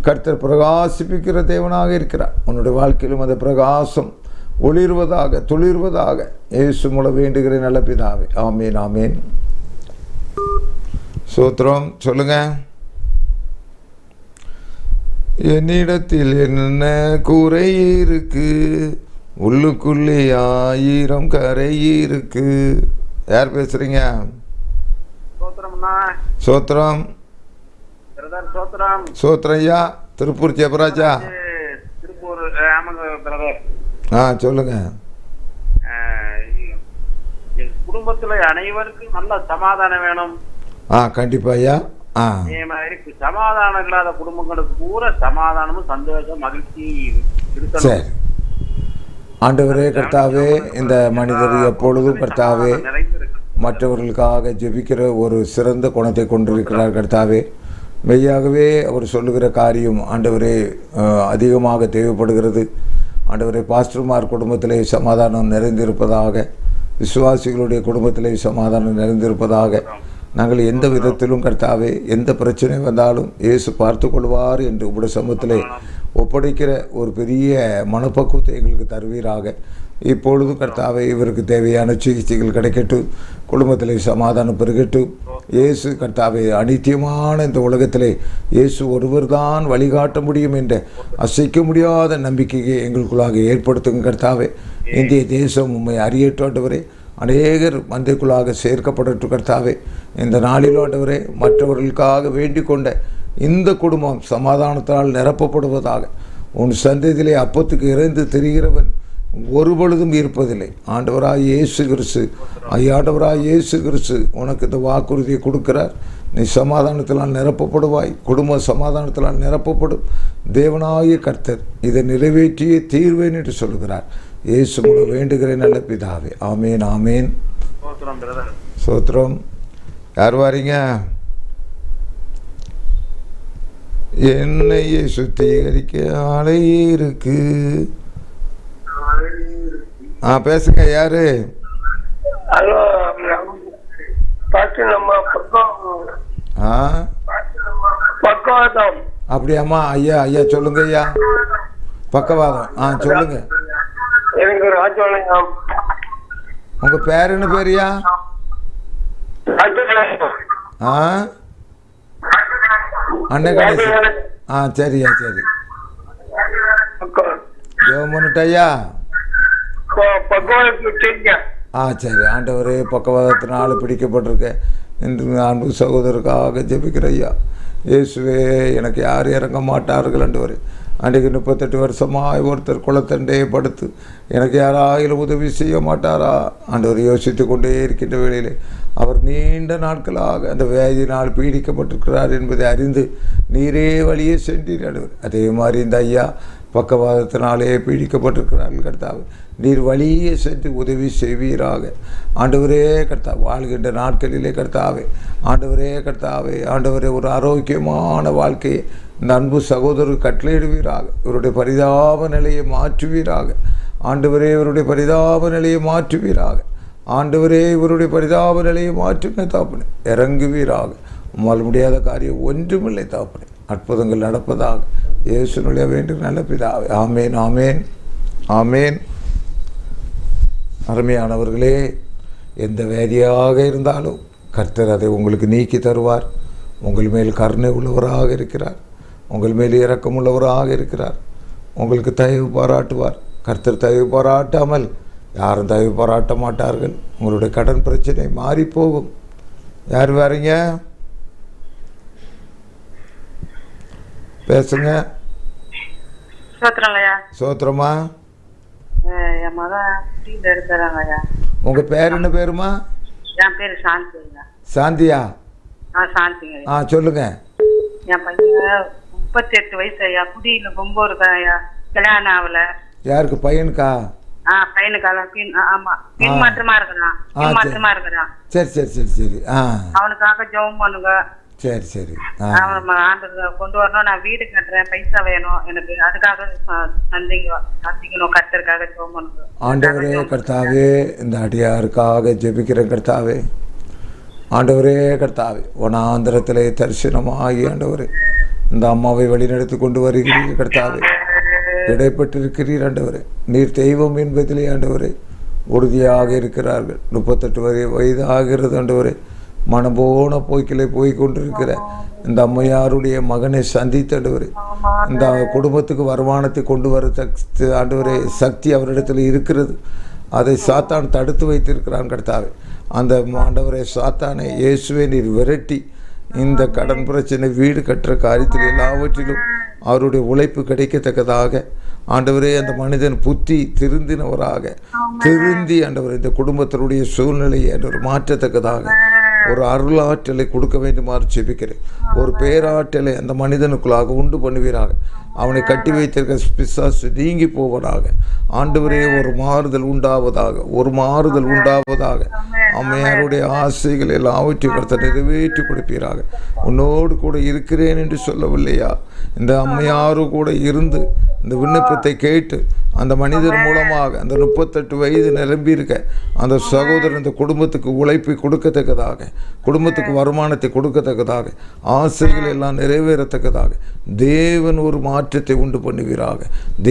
கர்த்தர் பிரகாசிப்பிக்கிற தேவனாக இருக்கிறார். உன்னுடைய வாழ்க்கையிலும் அந்த பிரகாசம் ஒளிர்வதாக துளிர்வதாக இயேசு மூலம் வேண்டுகிற நல்ல பிதாவே. ஆமேன் ஆமேன். சோத்திரம் சொல்லுங்க. என்னிடத்தில் என்ன குறை இருக்கு, உள்ளுக்குள்ளே 1000 கரை இருக்கு. யார் பேசுறீங்க? சோத்திரம் சோத்திரம் ஐயா. திருப்பூர் ஜெபராஜா. சொல்லுங்க. குடும்பத்துல அனைவருக்கும் நல்ல சமாதானம் வேணும். கண்டிப்பா ஐயா. சமாதானம் இல்லாத குடும்பங்களுக்கு பூரா சமாதானமும் சந்தோஷம் மகிழ்ச்சி இருக்கணும். சரி ஆண்டவரே கர்த்தாவே, இந்த மனிதர் எப்பொழுதும் கர்த்தாவே மற்றவர்களுக்காக ஜெபிக்கிற ஒரு சிறந்த குணத்தை கொண்டிருக்கிறார் கர்த்தாவே. மெய்யாகவே அவர் சொல்லுகிற காரியம் ஆண்டவரே அதிகமாக தேவைப்படுகிறது. ஆண்டவரே பாஸ்டர்மார் குடும்பத்திலே சமாதானம் நிறைந்திருப்பதாக, விசுவாசிகளுடைய குடும்பத்திலே சமாதானம் நிறைந்திருப்பதாக. நாங்கள் எந்த விதத்திலும் கர்த்தாவே எந்த பிரச்சனை வந்தாலும் இயேசு பார்த்து கொள்வார் என்று உடைய சமூகத்திலே ஒப்படைக்கிற ஒரு பெரிய மனப்பக்குவத்தை எங்களுக்கு தருவீராக. இப்பொழுதும் கர்த்தாவே இவருக்கு தேவையான சிகிச்சைகள் கிடைக்கட்டும், குடும்பத்திலே சமாதானம் பெருகட்டும். இயேசு கர்த்தாவே அனித்தியமான இந்த உலகத்திலே இயேசு ஒருவர் தான் வழிகாட்ட முடியும் என்ற அசைக்க முடியாத நம்பிக்கையை எங்களுக்குள்ளாக ஏற்படுத்தும் கர்த்தாவே. இந்திய தேசம் உண்மை அறியட்டும் ஆண்டவரே. அநேகர் மந்தைக்குள்ளாக சேர்க்கப்படட்டும் கர்த்தாவே. இந்த நாளில் ஆண்டவரே மற்றவர்களுக்காக வேண்டிக் கொண்ட இந்த குடும்பம் சமாதானத்தால் நிரப்பப்படுவதாக. உன் சந்ததியிலே அப்பத்துக்கு இறைந்து தெரிகிறவன் ஒரு பொழுதும் இருப்பதில்லை. ஆண்டவராய் இயேசு கிறிஸ்து, ஐயாண்டவராய் இயேசு கிறிஸ்து உனக்கு இந்த வாக்குறுதியை கொடுக்கிறார். நீ சமாதானத்தினால் நிரப்பப்படுவாய், குடும்ப சமாதானத்தினால் நிரப்பப்படும். தேவனாகிய கர்த்தர் இதை நிறைவேற்றியே தீர்வேன் என்று சொல்கிறார். இயேசு மூலம் வேண்டுகிறேன் நல்ல பிதாவே. ஆமேன் ஆமேன். சோத்திரம். யார் வாரீங்க? என்னையை சுத்திகரிக்க ஆலை இருக்கு. பேசுங்க. யாரு? ஹலோ, பக்கவாதம். அப்படியாம்மா? ஐயா ஐயா சொல்லுங்க ஐயா. பக்கவாதம். சொல்லுங்க. எனக்கு ராஜபாளையம். உங்க பேர் என்ன பேரியா? அண்ணன் கணேசன். சரியா சரி. ஜெவமனுட்டையா. சரி. ஆண்டவரே பக்கவாதத்தினால பிடிக்கப்பட்டிருக்க என்று அன்பு சகோதரருக்காக ஜெபிக்கிற ஐயா. இயேசுவே எனக்கு யார் இறங்க மாட்டார்கள் ஆண்டவரே. அன்றைக்கு 38 வருஷமாக ஒருத்தர் குளத்தண்டே படுத்து எனக்கு யாராயிலும் உதவி செய்ய மாட்டாரா ஆண்டவர் யோசித்து கொண்டே இருக்கின்ற வேளையிலே அவர் நீண்ட நாட்களாக அந்த வியாதியினால் பீடிக்கப்பட்டிருக்கிறார் என்பதை அறிந்து நீரே வழியே சென்றீர் ஆண்டவர். அதே மாதிரி இந்த ஐயா பக்கவாதத்தினாலே பீடிக்கப்பட்டிருக்கிறார்கள் கர்த்தாவே. நீர் வழியே சென்று உதவி செய்வீராக ஆண்டவரே கர்த்தாவே. வாழ்கின்ற நாட்களிலே கர்த்தாவே, ஆண்டவரே கர்த்தாவே, ஆண்டவரே ஒரு ஆரோக்கியமான வாழ்க்கையை இந்த அன்பு சகோதரர் கட்டளையிடுவீராக. இவருடைய பரிதாப நிலையை மாற்றுவீராக ஆண்டவரே. இவருடைய பரிதாப நிலையை மாற்றுவீராக ஆண்டவரே. இவருடைய பரிதாப நிலையை மாற்றுங்க தாப்பனே. இறங்குவீராக. உம்மால் முடியாத காரியம் ஒன்றுமில்லை தாப்பனே. அற்புதங்கள் நடப்பதாக இயேசுனுடைய வேண்டும் நல்ல பிதாவே. ஆமேன் ஆமேன் ஆமேன். அருமையானவர்களே, எந்த வேதியாக இருந்தாலும் கர்த்தர் அதை உங்களுக்கு நீக்கி தருவார். உங்கள் மேல் கருணை உள்ளவராக இருக்கிறார். உங்கள் மேல் இரக்கம் உள்ளவராக இருக்கிறார். உங்களுக்கு தயவு பாராட்டுவார். கர்த்தர் தயவு பாராட்டாமல் யாரும் தயவு பாராட்ட மாட்டார்கள். உங்களுடைய கடன் பிரச்சனை மாறிப்போகும். யார் வரீங்க? பேசுங்க. சோத்திரமா? உங்க பேர் என்ன பேருமா? என் பேரு சாந்தி. சாந்தியா? சாந்திங்க. சொல்லுங்க. என் பையன் 38 வயசு ஐயா. குடியில ரொம்ப இருக்கா ஐயா. கல்யாணம் ஆகல. யாருக்கு? பையனுக்கா? பையனுக்காக. ஆமா, பின் மாற்றமா இருக்கிறான். சரி சரி சரி சரி. அவனுக்காக ஜெபம் பண்ணுங்க. சரி சரி. அவன் கொண்டு வரணும். நான் வீடு கட்டுறேன், பைசா வேணும் எனக்கு. அதுக்காக சந்திக்கணும். கர்த்தருக்காக ஜெபம் பண்ணுங்க. ஆண்டவரே கர்த்தாவே, இந்த அடியாருக்காக ஜெபிக்கிறேன் கர்த்தாவே. ஆண்டவரே கர்த்தாவே, வனாந்திரத்திலே தரிசனமாகி ஆண்டவரே இந்த அம்மாவை வழிநடத்தி கொண்டு வருகிறீர்கள் கர்த்தாவே. இடைப்பட்டிருக்கிறீர் ஆண்டவரே. நீர் தெய்வம் என்பதிலே ஆண்டவரே உறுதியாக இருக்கிறார்கள். 38 வயது ஆகிறது ஆண்டவரே. மனம் போன போக்கிலே போய் கொண்டிருக்கிற இந்த அம்மையாருடைய மகனை சந்தித்தண்டவரே, இந்த குடும்பத்துக்கு வருமானத்தை கொண்டு வர ஆண்டவரே சக்தி அவரிடத்தில் இருக்கிறது. அதை சாத்தான் தடுத்து வைத்திருக்கிறான் கர்த்தாவே. அந்த ஆண்டவரை சாத்தானை இயேசுவை நீர் விரட்டி இந்த கடன் பிரச்சனை, வீடு கட்டுற காரியத்தில் எல்லாவற்றிலும் அவருடைய உழைப்பு கிடைக்கத்தக்கதாக ஆண்டவரே அந்த மனிதன் புத்தி திருந்தினவராக திருந்தி ஆண்டவர் இந்த குடும்பத்தினுடைய சூழ்நிலையை ஆண்டவர் மாற்றத்தக்கதாக ஒரு அருளாற்றலை கொடுக்க வேண்டுமாறு ஜெபிக்கிறேன். ஒரு பேராற்றலை அந்த மனிதனுக்குள்ளாக உண்டு பண்ணுவீராக. அவனை கட்டி வைத்திருக்க பிசாசு நீங்கி போவதாக. ஆண்டவரே ஒரு மாறுதல் உண்டாவதாக, ஒரு மாறுதல் உண்டாவதாக. அம்மையாருடைய ஆசைகள் எல்லாவற்றையும் கர்த்தர் நிறைவேற்றி கொடுப்பீராக. உன்னோடு கூட இருக்கிறேன் என்று சொல்லவில்லையா? இந்த அம்மையாரு கூட இருந்து இந்த விண்ணப்பத்தை கேட்டு அந்த மனிதர் மூலமாக அந்த 38 வயது நிரம்பியிருக்க அந்த சகோதரன் இந்த குடும்பத்துக்கு உழைப்பை கொடுக்கத்தக்கதாக, குடும்பத்துக்கு வருமானத்தை கொடுக்கத்தக்கதாக, ஆசைகள் எல்லாம் நிறைவேறத்தக்கதாக தேவன் ஒரு மாற்றத்தை உண்டு பண்ணுவீராக.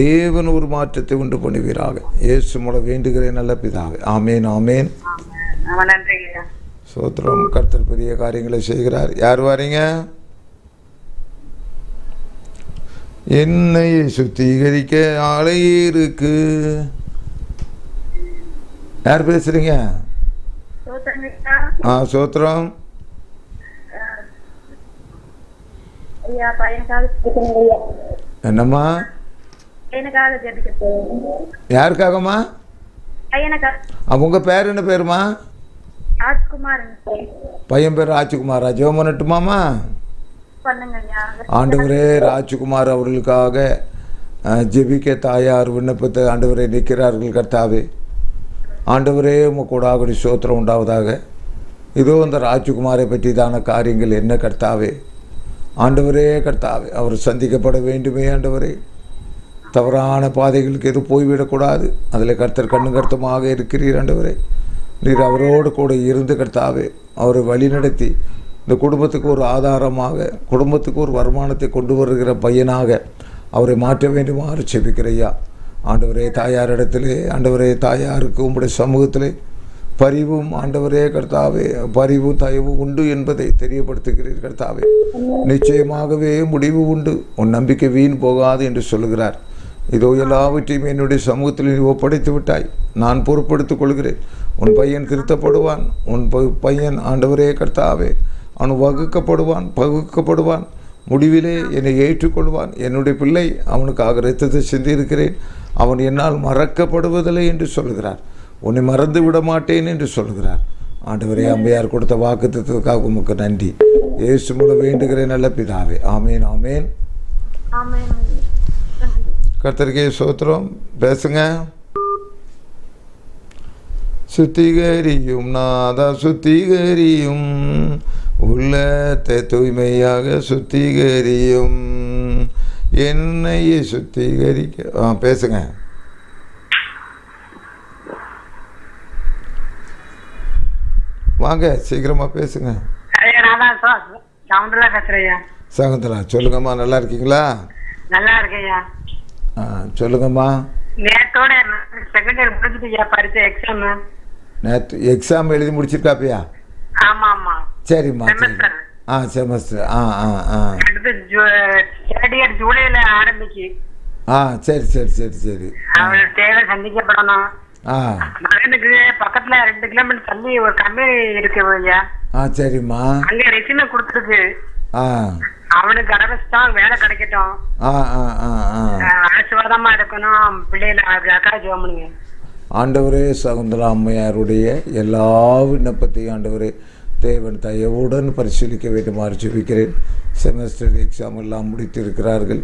தேவன் ஒரு மாற்றத்தை உண்டு பண்ணுவீராக. இயேசு மூலம் வேண்டுகிறேன் நல்ல பிதாவே. ஆமேன் ஆமேன். சோத்திரம். கர்த்தர் பெரிய காரியங்களை செய்கிறார். யார் வாரீங்க? என்னை சுத்திகரிக்க ஆலை இருக்கு. யார் பேசுறீங்க? சோத்திரம். என்னம்மா? யாருக்காகம்மா? உங்க பேர் என்ன பேருமா? பையன் பேர் ராஜ்குமாரா? ஜெபம் பண்ணட்டுமாமா? ஆண்டவரே, ராஜ்குமார் அவர்களுக்காக ஜெபிக்க தாயார் விண்ணப்பத்தை ஆண்டவரே நிற்கிறார்கள் கர்த்தாவே. ஆண்டவரே உமக்கு கூடாகடி சோத்திரம் உண்டாவதாக. இதோ இந்த ராஜ்குமாரை பற்றி தான காரியங்கள் என்ன கர்த்தாவே. ஆண்டவரே கர்த்தாவே, அவர் சந்திக்கப்பட வேண்டுமே ஆண்டவரே. தவறான பாதைகளுக்கு எதுவும் போய்விடக்கூடாது. அதில் கர்த்தர் கண்ணு கருத்துமாக இருக்கிறீர் ஆண்டவரே. நீர் அவரோடு கூட இருந்து கர்த்தாவே அவரை வழிநடத்தி இந்த குடும்பத்துக்கு ஒரு ஆதாரமாக, குடும்பத்துக்கு ஒரு வருமானத்தை கொண்டு வருகிற பையனாக அவரை மாற்ற வேண்டுமாறு செபிக்கிறையா. ஆண்டவரே, தாயாரிடத்திலே ஆண்டவரே, தாயாருக்கு உங்களுடைய சமூகத்திலே பரிவும் ஆண்டவரே கர்த்தாவே, பரிவும் தயவும் உண்டு என்பதை தெரியப்படுத்துகிறீர் கர்த்தாவே. நிச்சயமாகவே முடிவு உண்டு, உன் நம்பிக்கை வீண் போகாது என்று சொல்லுகிறார். இதோ எல்லாவற்றையும் என்னுடைய சமூகத்தில் நீ ஒப்படைத்து விட்டாய். நான் பொறுப்படுத்திக் கொள்கிறேன். உன் பையன் திருத்தப்படுவான். உன் பையன் ஆண்டவரே கர்த்தாவே அவன் வகுக்கப்படுவான், பகுக்கப்படுவான். முடிவிலே என்னை ஏற்றுக்கொள்வான். என்னுடைய பிள்ளை அவனுக்காக இரத்தத்தை சிந்தியிருக்கிறேன். அவன் என்னால் மறக்கப்படுவதில்லை என்று சொல்கிறார். உன்னை மறந்து விட மாட்டேன் என்று சொல்கிறார். ஆண்டவரே, அம்மையார் கொடுத்த வாக்குத்தத்தத்துக்காக உமக்கு நன்றி. இயேசு மூலம் வேண்டுகிறேன் நல்ல பிதாவே. ஆமேன் ஆமேன். கர்த்தருக்கே ஸ்தோத்திரம். பேசுங்க. சுத்திகரியும் நாதா சுத்திகரியும், உள்ளத்தை தூய்மையாக சுத்திகரியும், என்னையே சுத்திகரிக்க. பேசுங்க. வாங்க, சீக்கிரமா பேசுங்க. சகுந்தலா, சொல்லுங்கம்மா. நல்லா இருக்கீங்களா? நல்லா இருக்கேயா. சொல்லுங்கம்மா. நேத்தோட செகண்ட் இயர் முடிஞ்சிட்டு பரிச்சை எக்ஸாம். நேற்று எக்ஸாம் எழுதி முடிச்சிருக்காப்பியா? ஆமா ஆமா. சரிம்மா சரி. செமஸ்டர். அடுத்து தேர்ட் இயர் ஜூலைல ஆரம்பிச்சு. சரி சரி சரி சரி. அவன் தேவை சந்திக்கப்படணும். மகனுக்கு பக்கத்துல 2 கிலோமீட்டர் தள்ளி ஒரு கம்பெனி இருக்கு ஐயா. சரிம்மா. அங்க ரெசியூம் கொடுத்துருக்கு. அவனுக்கு அரவஸ்தான் வேலை கிடைக்கட்டும். ஆசீர்வாதமா இருக்கணும் பிள்ளைகளை. அக்கா ஜெபம் பண்ணுங்க. ஆண்டவரே, சகுந்தலா அம்மையாருடைய எல்லா விண்ணப்பத்தையும் ஆண்டவரே தேவன் தயவுடன் பரிசீலிக்க வேண்டுமாறு ஜெபிக்கிறேன். செமஸ்டர் எக்ஸாம் எல்லாம் முடித்திருக்கிறார்கள்.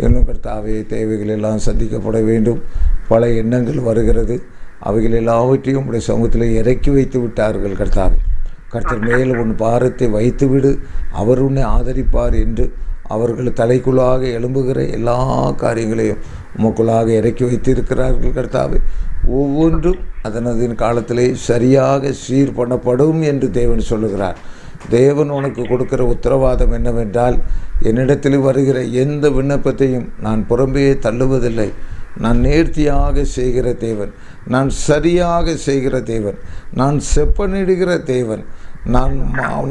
இன்னும் கர்த்தாவே தேவைகள் எல்லாம் சந்திக்கப்பட வேண்டும். பல எண்ணங்கள் வருகிறது. அவைகள் எல்லாவற்றையும் உடைய சமூகத்தில் இறக்கி வைத்து விட்டார்கள். கர்த்தாவே, கர்த்தர் மேல் உன் பாரத்தை வைத்துவிடு, அவர் உன்னை ஆதரிப்பார் என்று அவர்கள் தலைக்குள்ளாக எழும்புகிற எல்லா காரியங்களையும் உமக்குள்ளாக இறக்கி வைத்திருக்கிறார்கள். கர்த்தாவே, ஒவ்வொன்றும் அதனதின் காலத்திலே சரியாக சீர் பண்ணப்படும் என்று தேவன் சொல்லுகிறார். தேவன் உனக்கு கொடுக்கிற உத்தரவாதம் என்னவென்றால், என்னிடத்தில் வருகிற எந்த விண்ணப்பத்தையும் நான் புறம்பே தள்ளுவதில்லை. நான் நேர்த்தியாக செய்கிற தேவன், நான் சரியாக செய்கிற தேவன், நான் செப்பனிடுகிற தேவன்.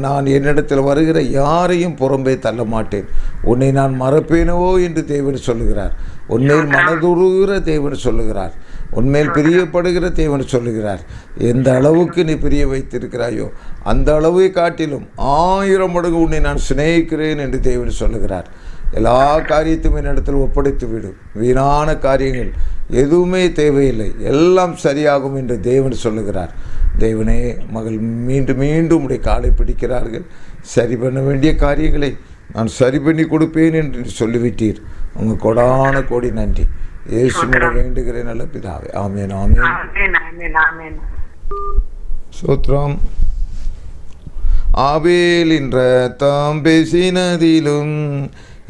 நான் என்னிடத்தில் வருகிற யாரையும் புறம்பே தள்ள மாட்டேன். உன்னை நான் மறப்பேனோ என்று தேவன் சொல்லுகிறார். உன்மேல் மனதுருகிற தேவன் சொல்லுகிறார். உன்மேல் பிரியப்படுகிற தேவன் சொல்லுகிறார். எந்த அளவுக்கு நீ பிரிய வைத்திருக்கிறாயோ அந்த அளவை காட்டிலும் 1000 மடங்கு உன்னை நான் சிநேகிக்கிறேன் என்று தேவன் சொல்லுகிறார். எல்லா காரியத்தையும் என்னிடத்தில் ஒப்படைத்து விடும். வீணான காரியங்கள் எதுவுமே தேவையில்லை, எல்லாம் சரியாகும் என்று தேவன் சொல்லுகிறார். தேவனே, மகள் மீண்டும் மீண்டும் உடைய காலை பிடிக்கிறார்கள். சரி பண்ண வேண்டிய காரியங்களை நான் சரி பண்ணி கொடுப்பேன் என்று சொல்லிவிட்டீர். உங்கள் கொடான கோடி நன்றி. இயேசுவிட வேண்டுகிறேன் நல்ல பிதாவே. ஆமென் ஆமென். சோத்ரம். ஆபேலின் ரத்தம் பேசினதிலும்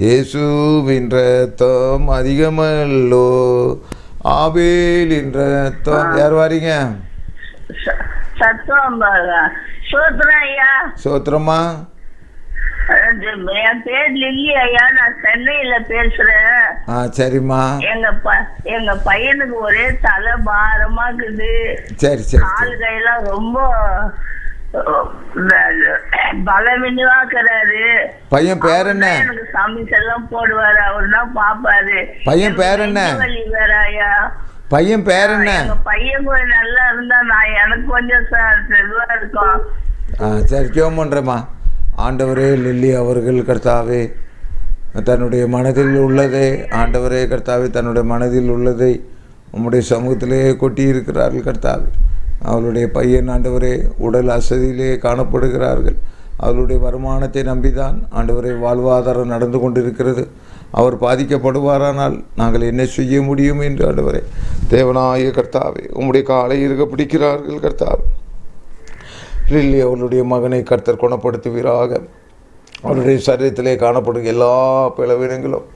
இயேசுவின் ரத்தம் அதிகமல்லோ. ஆபேலின் ரத்தம். யார் வாரீங்க? சோத்ரமா. என் பேர் லில்லி ஐயா. நான் சென்னையில பேசுறேன். சரிம்மா. எங்க பையனுக்கு ஒரே தலை பாரமா இருக்குது. சரி சரி. கால் கையெல்லாம் ரொம்ப பலவீனமாக்குறாரு. பையன் பேர் என்ன? எனக்கு சமைச்சு எல்லாம் போடுவாரு, அவரு தான் பாப்பாரு. பையன் பேர் என்ன? வேற ஐயா. பையன் பேர் என்ன? பையன் கொஞ்சம் நல்லா இருந்தா நான் எனக்கு கொஞ்சம் இதுவா இருக்கும். சரி, ஜெபம் பண்றேம்மா. ஆண்டவரே, லில்லி அவர்கள் கர்த்தாவே தன்னுடைய மனதில் உள்ளதை, ஆண்டவரே கர்த்தாவே தன்னுடைய மனதில் உள்ளதை உம்முடைய சமூகத்திலே கொட்டியிருக்கிறார்கள். கர்த்தாவே, அவளுடைய பையன் ஆண்டவரே உடல் அசதியிலே காணப்படுகிறார்கள். அவளுடைய வருமானத்தை நம்பிதான் ஆண்டவரே வாழ்வாதாரம் நடந்து கொண்டிருக்கிறது. அவர் பாதிக்கப்படுவாரானால் நாங்கள் என்ன செய்ய முடியும் என்று ஆண்டவரே தேவனாய கர்த்தாவே உம்முடைய காலை இருக்க பிடிக்கிறார்கள். கர்த்தாவே, லில்லி அவளுடைய மகனை கர்த்தர் குணப்படுத்துவீராக. அவருடைய சரீரத்திலே காணப்படும் எல்லா பலவீனங்களும்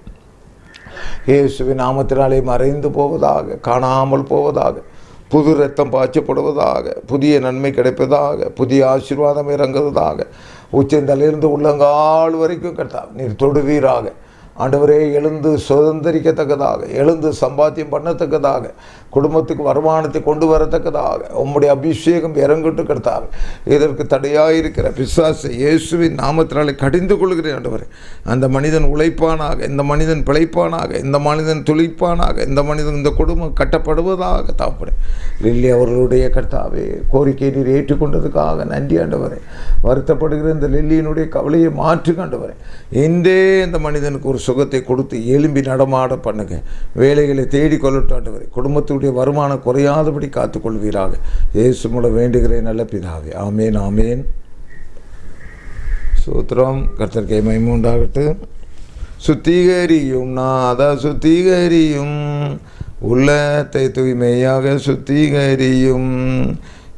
இயேசுவின் நாமத்தினாலே மறைந்து போவதாக, காணாமல் போவதாக, புது ரத்தம் பாய்ச்சப்படுவதாக, புதிய நன்மை கிடைப்பதாக, புதிய ஆசீர்வாதம் இறங்குவதாக, உச்சந்தலிருந்து உள்ளங்கால் வரைக்கும் கர்த்தாவே நீர் தொடுவீராக. ஆண்டவரே, எழுந்து சுதந்திரிக்கத்தக்கதாக, எழுந்து சம்பாத்தியம் பண்ணத்தக்கதாக, குடும்பத்துக்கு வருமானத்தை கொண்டு வரத்தக்கதாக உம்முடைய அபிஷேகம் இறங்கிட்டு கர்த்தாவே. இதற்கு தடையாயிருக்கிற பிசாசை இயேசுவின் நாமத்தினாலே கடிந்து கொள்கிறேன். ஆண்டவரே, அந்த மனிதன் உழைப்பானாக, இந்த மனிதன் பிழைப்பானாக, இந்த மனிதன் துளிப்பானாக, இந்த மனிதன் இந்த குடும்பம் கட்டப்படுவதாக. தாப்படே லில்லி அவர்களுடைய கர்த்தாவே கோரிக்கையை நீர் ஏற்றுக்கொண்டதுக்காக நன்றி. ஆண்டவரே, வருத்தப்படுகிற இந்த லில்லியினுடைய கவலையை மாற்று. ஆண்டவரே, இன்றே இந்த மனிதனுக்கு ஒரு சுகத்தை கொடுத்து எழும்பி நடமாட பண்ணுங்க. வேலைகளை தேடிக்கொள்ளட்டும். ஆண்டவரே, குடும்பத்துடைய வருமானம் குறையாதபடி காத்துக்கொள்வீராக. இயேசு மூலம் வேண்டுகிறேன் நல்ல பிதாவே. ஆமேன் ஆமேன். சூத்திரம். கர்த்தருக்கு மகிமை உண்டாகட்டும். சுத்திகரியும் நாதா சுத்திகரியும், உள்ளத்தை தூய்மையாக சுத்திகரியும்,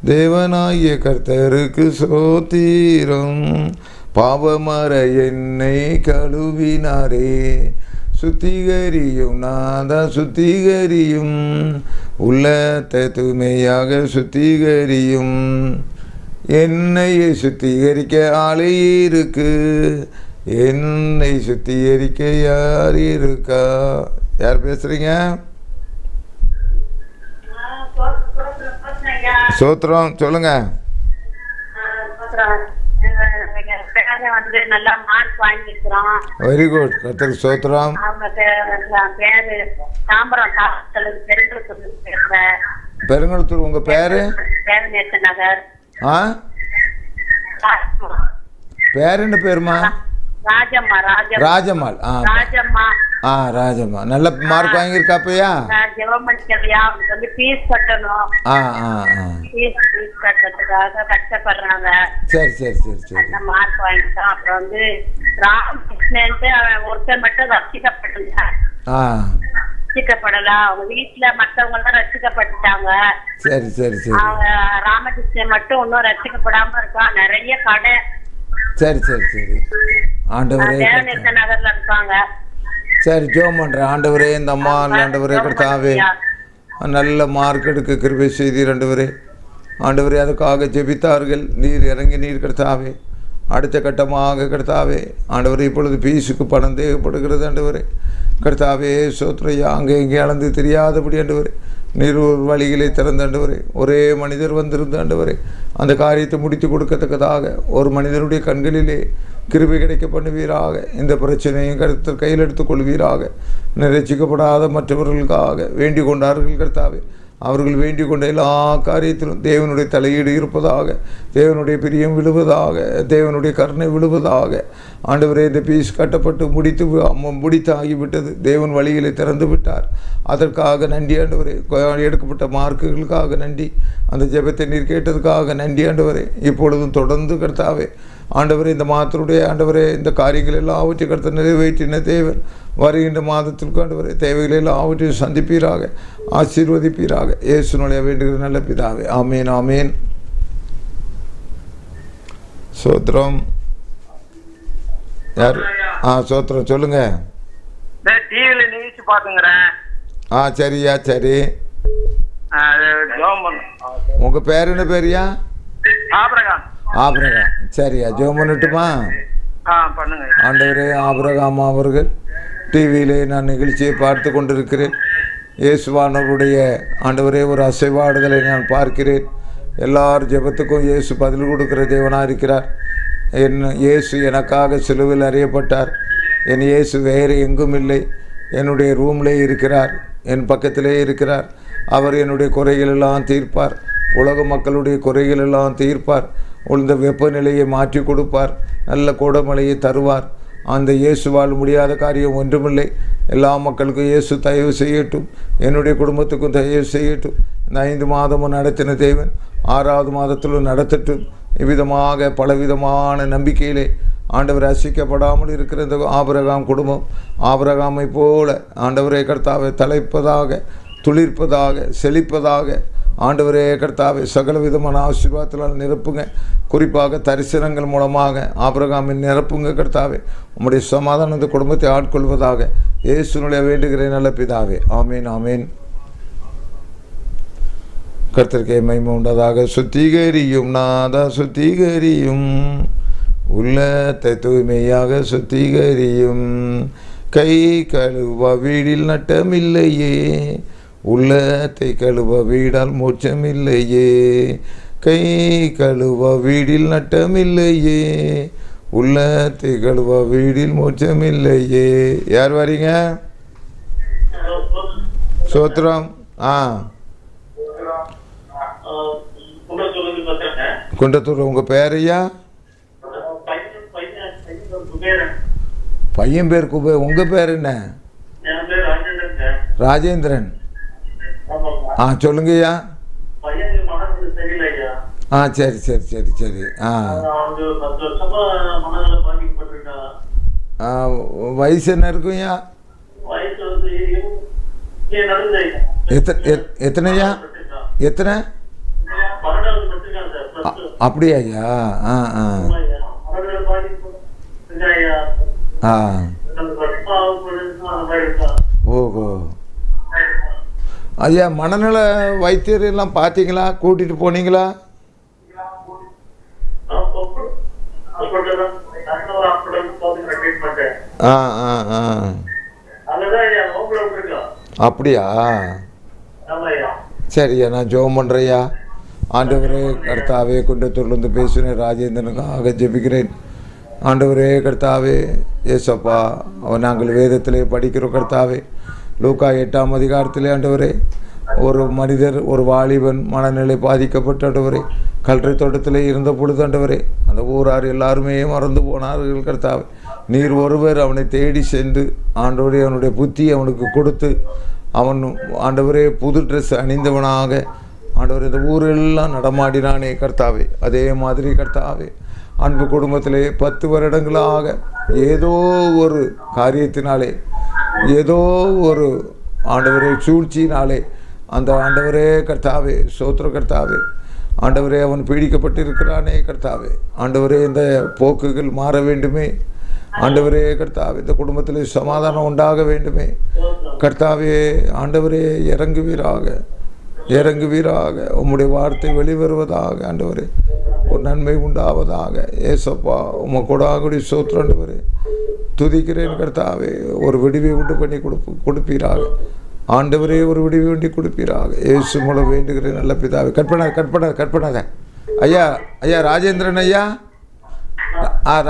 தேவனாகிய கர்த்தருக்கு சோத்திரம், பாவமர என்னை கழுவினாரே. சுத்திகரியும் நாதா சுத்திகரியும், உள்ளத்தை தூய்மையாக சுத்திகரியும், என்னையை சுத்திகரிக்க ஆளே இருக்கு, என்னை சுத்திகரிக்க யார் இருக்கா? யார் பேசுறீங்க? சோத்திரம் சொல்லுங்க. வந்து நல்லா மார்க் வாங்கிருக்கிறோம். Very good. கர்த்தருக்கு சோத்திரம். அவங்க பேரு தாம்பரம் பெருங்குளத்தூர். உங்க பேரு? நேச நகர். பேர் என்ன பேருமா? ராஜம்மா. ராஜம்மாள். ராஜம்மா. ராஜம்மா நல்ல மார்க் வாங்கியிருக்காப்பையா? ஜெபம் பண்ணிக்கலையா? அவனுக்கு வந்து ஃபீஸ் கட்டணும். ஃபீஸ் கட்டுறதுக்காக கஷ்டப்படுறாங்க. சரி சரி சரி சரி. அந்த மார்க் வாங்கிட்டான். அப்புறம் வந்து ராமகிருஷ்ணன்ட்டு அவன் ஒருத்தர் மட்டும் ரசிக்கப்படல. ரசிக்கப்படல. அவங்க வீட்டுல மத்தவங்க எல்லாம் ரசிக்கப்பட்டுட்டாங்க. சரி சரி சரி. அவங்க ராமகிருஷ்ணன் மட்டும் இன்னும் ரசிக்கப்படாம இருக்கான். நிறைய கடை. சரி சரி சரி. ஆண்டவரே நகர்ல இருக்காங்க. சரி ஜெபம் பண்றேன். ஆண்டவரே இந்த அம்மா ஆண்டவரே கர்த்தாவே நல்ல மார்க் எடுக்க கிருபை செய்தீர் ஆண்டவரே. ஆண்டவரே அதுக்காக ஜெபித்தார்கள். நீர் இறங்கி நீர் கர்த்தாவே அடுத்த கட்டமாக கர்த்தாவே ஆண்டவரே இப்பொழுது பீஸுக்கு பணம் தேவைப்படுகிறது ஆண்டவரே கர்த்தாவே. சோத்ரையா அங்கே இங்கே அளந்து தெரியாதபடி ஆண்டவரே நீர் ஒரு வழிகளை திறந்த ஆண்டவரே. ஒரே மனிதர் வந்திருந்த ஆண்டவரே அந்த காரியத்தை முடித்து கொடுக்கத்தக்கதாக ஒரு மனிதனுடைய கண்களிலே கிருபை கிடைக்க பண்ணுவீராக. இந்த பிரச்சனையும் கருத்து கையில் எடுத்துக் கொள்வீராக. நிரச்சிக்கப்படாத மற்றவர்களுக்காக வேண்டிக் கொண்டார்கள் கர்த்தாவே. அவர்கள் வேண்டிக் கொண்ட எல்லா காரியத்திலும் தேவனுடைய தலையீடு இருப்பதாக. தேவனுடைய பிரியம் விழுவதாக. தேவனுடைய கருணை விழுவதாக. ஆண்டவரே இந்த பீஸ் கட்டப்பட்டு முடித்து ஆகிவிட்டது. தேவன் வழிகளை திறந்து விட்டார். அதற்காக நன்றி ஆண்டவரே. எடுக்கப்பட்ட மார்க்குகளுக்காக நன்றி. அந்த ஜெபத்தை நீர் கேட்டதுக்காக நன்றி ஆண்டவரே. இப்பொழுதும் தொடர்ந்து கர்த்தாவே ஆண்டவரே இந்த மாதத்துடைய ஆண்டவரே இந்த காரியங்கள் எல்லாவற்றை கர்த்தர் நிறைவேற்றின தேவன் வருகின்ற மாதத்திற்கு ஆண்டவரே தேவைகளை எல்லாவற்றையும் சந்திப்பீராக, ஆசீர்வதிப்பீராக. இயேசுவினாலே வேண்டுகிற நல்ல பிதாவே. ஆமேன் ஆமேன். சோத்திரம். யார்? சோத்திரம் சொல்லுங்க. டிவில நியூஸ் பாத்துங்கறேன். சரியா சரி. உங்க பேர் என்ன பேரியா? ஆபிரகாம். ஆபிரகாம். சரியா ஜெபம் பண்ணட்டுமா? பண்ணுங்க. ஆண்டவரே ஆபிரகாம் அவர்கள் டிவியிலே நான் நிகழ்ச்சியை பார்த்து கொண்டிருக்கிறேன். இயேசுவானவருடைய ஆண்டவரே ஒரு அசைவாடுதலை நான் பார்க்கிறேன். எல்லார் ஜெபத்துக்கும் இயேசு பதில் கொடுக்கிற தேவனாக இருக்கிறார். இயேசு எனக்காக சிலுவையில் அறியப்பட்டார். என் இயேசு வேறு எங்கும் இல்லை. என்னுடைய ரூம்லே இருக்கிறார். என் பக்கத்திலே இருக்கிறார். அவர் என்னுடைய குறைகளெல்லாம் தீர்ப்பார். உலக மக்களுடைய குறைகளெல்லாம் தீர்ப்பார். இந்த வெப்பநிலையை மாற்றி கொடுப்பார். நல்ல கோடமலையை தருவார். அந்த இயேசுவால் முடியாத காரியம் ஒன்றுமில்லை. எல்லா மக்களுக்கும் இயேசு தயவு செய்யட்டும். என்னுடைய குடும்பத்துக்கும் தயவு செய்யட்டும். இந்த 5 மாதமும் நடத்தின தேவன் 6வது மாதத்திலும் நடத்தட்டும். இவ்விதமாக பலவிதமான நம்பிக்கையிலே ஆண்டவர் ரசிக்கப்படாமல் இருக்கிற இந்த ஆபிரகாம் குடும்பம் ஆபிரகாமை போல ஆண்டவரே கர்த்தாவை தலைப்பதாக, துளிர்ப்பதாக, செழிப்பதாக ஆண்டவரே கர்த்தாவை சகல விதமான ஆசீர்வாதத்தால் நிரப்புங்க. குறிப்பாக தரிசனங்கள் மூலமாக ஆபிரகாமின் நிரப்புங்க கர்த்தாவே. உம்முடைய சமாதானம் இந்த குடும்பத்தை ஆட்கொள்வதாக இயேசுவினாலே வேண்டுகிறேன் நல்ல பிதாவே. ஆமீன் ஆமீன். கர்த்தருக்கே மகிமை உண்டதாக. சுத்திகரியும் நாதா சுத்திகரியும், உள்ளத்தை தூய்மையாக சுத்திகரியும். கை கழுவ வீடில் நட்டமில்லையே, உள்ளத்தை கழுவ வீடால் மோட்சமில்லையே. கை கழுவ வீடில் நட்டமில்லையே, உள்ளத்தை கழுவ வீடில் மோட்சமில்லையே. யார் வரீங்க? சோத்திரம். குண்டத்தூர். உங்கள் பேர் ஐயா? பையன் பேர் குபே. உங்கள் பேர் என்ன? ராஜேந்திரன். சொல்லுங்கய்யா. சரி சரி சரி சரி. வயசு என்ன இருக்குங்கய்யா? எத்தனையா? எத்தனை? அப்படியா ஐயா? ஓஹோ. ஐயா மனநல வைத்தியர் எல்லாம் பார்த்தீங்களா? கூட்டிட்டு போனீங்களா? அப்படியா? சரியா நான் ஜெபம் பண்ணுறேயா. ஆண்டவரே கர்த்தாவே குன்றத்தூர்லேருந்து பேசின ராஜேந்திரனுக்காக ஜெபிக்கிறேன். ஆண்டவரே கர்த்தாவே ஏசப்பா நாங்கள் வேதத்திலே படிக்கிறோம் கர்த்தாவே. லூக்கா 8ஆம் அதிகாரத்திலே ஆண்டவரே ஒரு மனிதர் ஒரு வாலிபன் மனநிலை பாதிக்கப்பட்ட ஆண்டவரே கல்லறை தோட்டத்திலே இருந்த பொழுது ஆண்டவரே அந்த ஊரார் எல்லாருமே மறந்து போனார்கள் கர்த்தாவே. நீர் ஒருவர் அவனை தேடி சென்று ஆண்டவரே அவனுடைய புத்தி அவனுக்கு கொடுத்து அவன் ஆண்டவரே புது ட்ரெஸ் அணிந்தவனாக ஆண்டவர் இந்த ஊரெல்லாம் நடமாடினானே கர்த்தாவே. அதே மாதிரி கர்த்தாவே அன்பு குடும்பத்திலே 10 வருடங்களாக ஏதோ ஒரு காரியத்தினாலே ஏதோ ஒரு ஆண்டவரே சூழ்ச்சியினாலே அந்த ஆண்டவரே கர்த்தாவே சோத்திர கர்த்தாவே ஆண்டவரே அவன் பீடிக்கப்பட்டிருக்கிறானே கர்த்தாவே. ஆண்டவரே இந்த போக்குகள் மாற வேண்டுமே ஆண்டவரே கர்த்தாவே. இந்த குடும்பத்தில் சமாதானம் உண்டாக வேண்டுமே கர்த்தாவே. ஆண்டவரே இறங்குவீராக உம்முடைய வார்த்தை வெளிவருவதாக ஆண்டவரே ஒரு நன்மை உண்டாவதாக. ஏசப்பா உம்மை கொடாகுடி சோத்திரம் ஆண்டவரே துதிக்கிறேன் கர்த்தாவே. ஒரு விடுவை உண்டு பண்ணி கொடுப்பீராக ஆண்டவரே. ஒரு விடுவை வேண்டி கொடுப்பீராக ஏசு மூலம் வேண்டுகிறேன் நல்ல பிதாவே. கற்பனாத ஐயா ராஜேந்திரன் ஐயா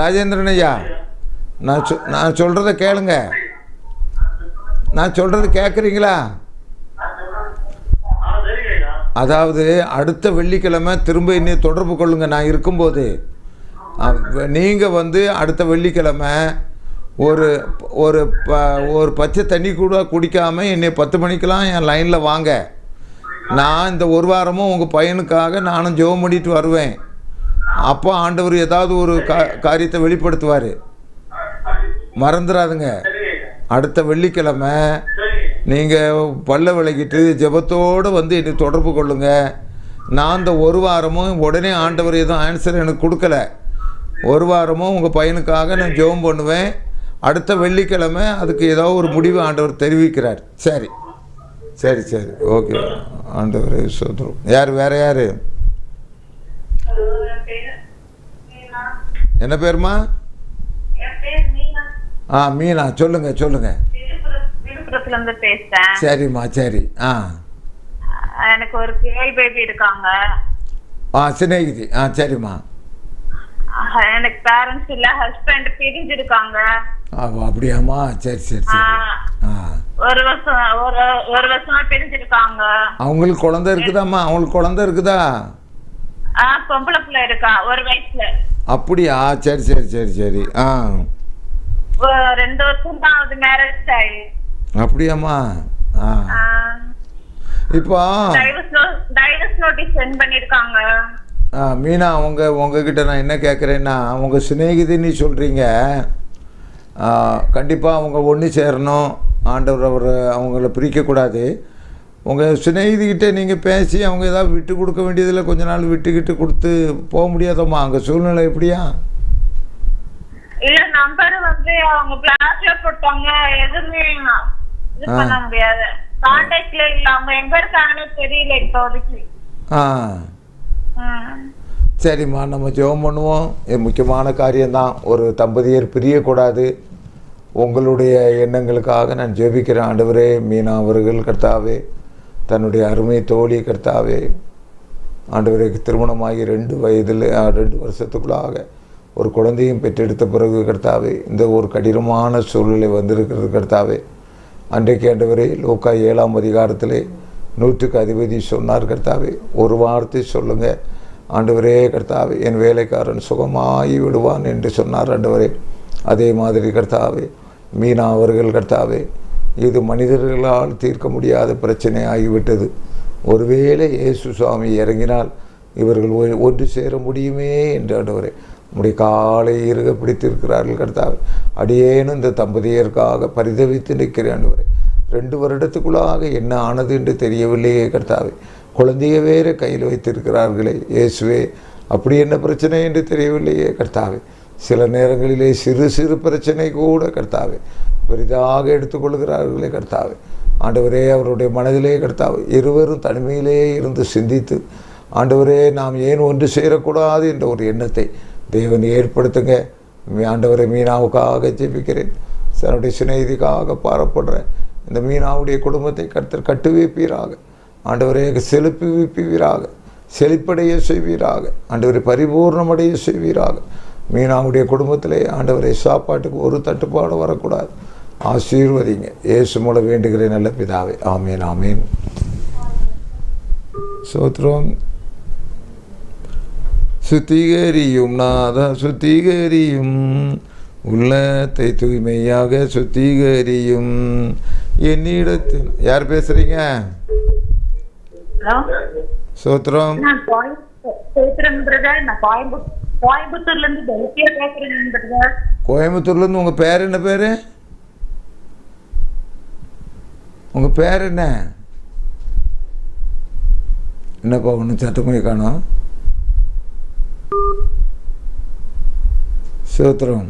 ராஜேந்திரன் ஐயா நான் சொல்கிறத கேளுங்க. நான் சொல்கிறது கேட்குறீங்களா? அதாவது அடுத்த வெள்ளிக்கிழமை திரும்ப இன்னும் தொடர்பு கொள்ளுங்க. நான் இருக்கும்போது நீங்கள் அடுத்த வெள்ளிக்கிழமை ஒரு ஒரு ஒரு பச்சை தண்ணி கூட குடிக்காமல் என்னை 10 மணிக்கெலாம் என் லைனில் வாங்க. நான் இந்த ஒரு வாரமும் உங்கள் பையனுக்காக நானும் ஜெபம் பண்ணிட்டு வருவேன். அப்போ ஆண்டவர் ஏதாவது ஒரு காரியத்தை வெளிப்படுத்துவார். மறந்துடாதுங்க. அடுத்த வெள்ளிக்கிழமை நீங்கள் பல்ல விளக்கிட்டு ஜெபத்தோடு என்னை தொடர்பு கொள்ளுங்க. நான் இந்த ஒரு வாரமும் உடனே ஆண்டவர் எதுவும் ஆன்சர் எனக்கு கொடுக்கல. ஒரு வாரமும் உங்கள் பையனுக்காக நான் ஜெபம் பண்ணுவேன். அடுத்த வெள்ளிக்கிழமை அதுக்கு ஏதோ ஒரு முடிவு ஆண்டவர் தெரிவிக்கிறார். சரி சரி சரி ஓகே. ஆண்டவர் சோதரம். வேறு யார்? என்ன பேருமா? மீனா. சொல்லுங்க. சரிம்மா சரி. எனக்கு ஒரு கேர்ள் பேபி இருக்காங்க. சிநேகிதி. சரிம்மா. எனக்கு பேரண்ட்ஸ் இல்ல, ஹஸ்பண்ட் பிரிஞ்சிருக்காங்க. அப்படியாம்மா? சரி சரி சரி. ஒரு வருஷமா பிரிஞ்சிருக்காங்க. அவங்களுக்கு குழந்தை இருக்குதாம்மா? அவங்களுக்கு குழந்தை இருக்குதா? பொம்பளை பிள்ளை இருக்கா 1 வயசுல. அப்படியா? சரி சரி சரி சரி. 2 வருஷம் தான் ஆகுது மேரேஜ் ஆகி. அப்படியாம்மா? இப்போ டைவர்ஸ் நோட்டீஸ் சென்ட் பண்ணிருக்காங்க. மீனா உங்ககிட்ட நான் என்ன கேட்குறேன்னா, உங்கள் சிநேகிதின்னு சொல்கிறீங்க. கண்டிப்பாக அவங்க ஒன்று சேரணும். ஆண்டவர் அவங்கள பிரிக்கக்கூடாது. உங்கள் சிநேகிதிக்கிட்ட நீங்கள் பேசி அவங்க ஏதாவது விட்டு கொடுக்க வேண்டியதில் கொஞ்ச நாள் விட்டுக்கிட்டு கொடுத்து போக முடியாதம்மா? அங்கே சூழ்நிலை எப்படியா? இல்ல நம்பர் அவங்க கிளாஸ்ல போட்டாங்க. எதுவுமே இது பண்ண முடியாது. கான்டாக்ட்ல இல்ல. அவங்க எங்க இருக்காங்கன்னு தெரியல இப்போதைக்கு. சரிம்மா நம்ம ஜெபம் பண்ணுவோம். இது முக்கியமான காரியம்தான். ஒரு தம்பதியர் பிரியக்கூடாது. உங்களுடைய எண்ணங்களுக்காக நான் ஜெபிக்கிறேன். ஆண்டவரே மீனா அவர்கள் கர்த்தாவே தன்னுடைய அருமை தோழி கர்த்தாவே ஆண்டவரே திருமணமாகி 2 வருஷத்துக்குள்ளாக ஒரு குழந்தையும் பெற்றெடுத்த பிறகு கர்த்தாவே இந்த ஒரு கடினமான சூழ்நிலை வந்திருக்கிறது கர்த்தாவே. அன்றைக்கு ஆண்டவரே லூக்கா 7ஆம் அதிகாரத்திலே 100க்கு அதிபதி சொன்னார் கர்த்தாவே. ஒரு வார்த்தை சொல்லுங்கள் ஆண்டவரே கர்த்தாவே, என் வேலைக்காரன் சுகமாகி விடுவான் என்று சொன்னார் ஆண்டவரே. அதே மாதிரி கர்த்தாவே மீனா அவர்கள் கர்த்தாவே இது மனிதர்களால் தீர்க்க முடியாத பிரச்சனை ஆகிவிட்டது. ஒருவேளை இயேசு சுவாமி இறங்கினால் இவர்கள் ஒன்று சேர முடியுமே என்று ஆண்டவரே நம்முடைய காலை இறுக பிடித்திருக்கிறார்கள் கர்த்தாவே. அடியேனும் இந்த தம்பதியருக்காக பரிதவித்து நிற்கிறேன் ஆண்டவரே. 2 வருடத்துக்குள்ளாக என்ன ஆனது என்று தெரியவில்லையே கர்த்தாவே. குழந்தைய வேறு கையில் வைத்திருக்கிறார்களே இயேசுவே, அப்படி என்ன பிரச்சனை என்று தெரியவில்லையே கர்த்தாவே. சில நேரங்களிலே சிறு பிரச்சனை கூட கர்த்தாவே பெரிதாக எடுத்துக்கொள்கிறார்களே கர்த்தாவே. ஆண்டவரே அவருடைய மனதிலே கர்த்தாவே இருவரும் தனிமையிலே இருந்து சிந்தித்து ஆண்டவரே நாம் ஏன் ஒன்று சேரக்கூடாது என்ற ஒரு எண்ணத்தை தேவன் ஏற்படுத்துங்க. ஆண்டவரை மீனாவுக்காக ஜெபிக்கிறேன். தன்னுடைய சிநேகிதிக்காக பாரப்படுறேன். இந்த மீனாவுடைய குடும்பத்தை கர்த்தர் கட்டு வைப்பீராக. ஆண்டவரே செலுப்பி வைப்பீராக. செழிப்படைய செய்வீராக. ஆண்டவரை பரிபூர்ணமடைய செய்வீராக. மீனாவுடைய குடும்பத்திலே ஆண்டவரை சாப்பாட்டுக்கு ஒரு தட்டுப்பாடு வரக்கூடாது. ஆசீர்வதிங்க. இயேசு மூலம் வேண்டுகிறேன் நல்ல பிதாவே. ஆமீன் ஆமீன். சோத்ரம். சுத்திகரியும் நாதா சுத்திகரியும், உள்ளத்தை தூய்மையாக சுத்திகரியும் என்னிடத்தில். யார் பேசுறீங்க? சோத்ரம். கோயம்புத்தூர்ல இருந்து. உங்க பேர் என்ன? பேரு உங்க பேர் என்ன? என்னப்பா ஒன்றும் சத்தமே காணோம். சோத்ரம்.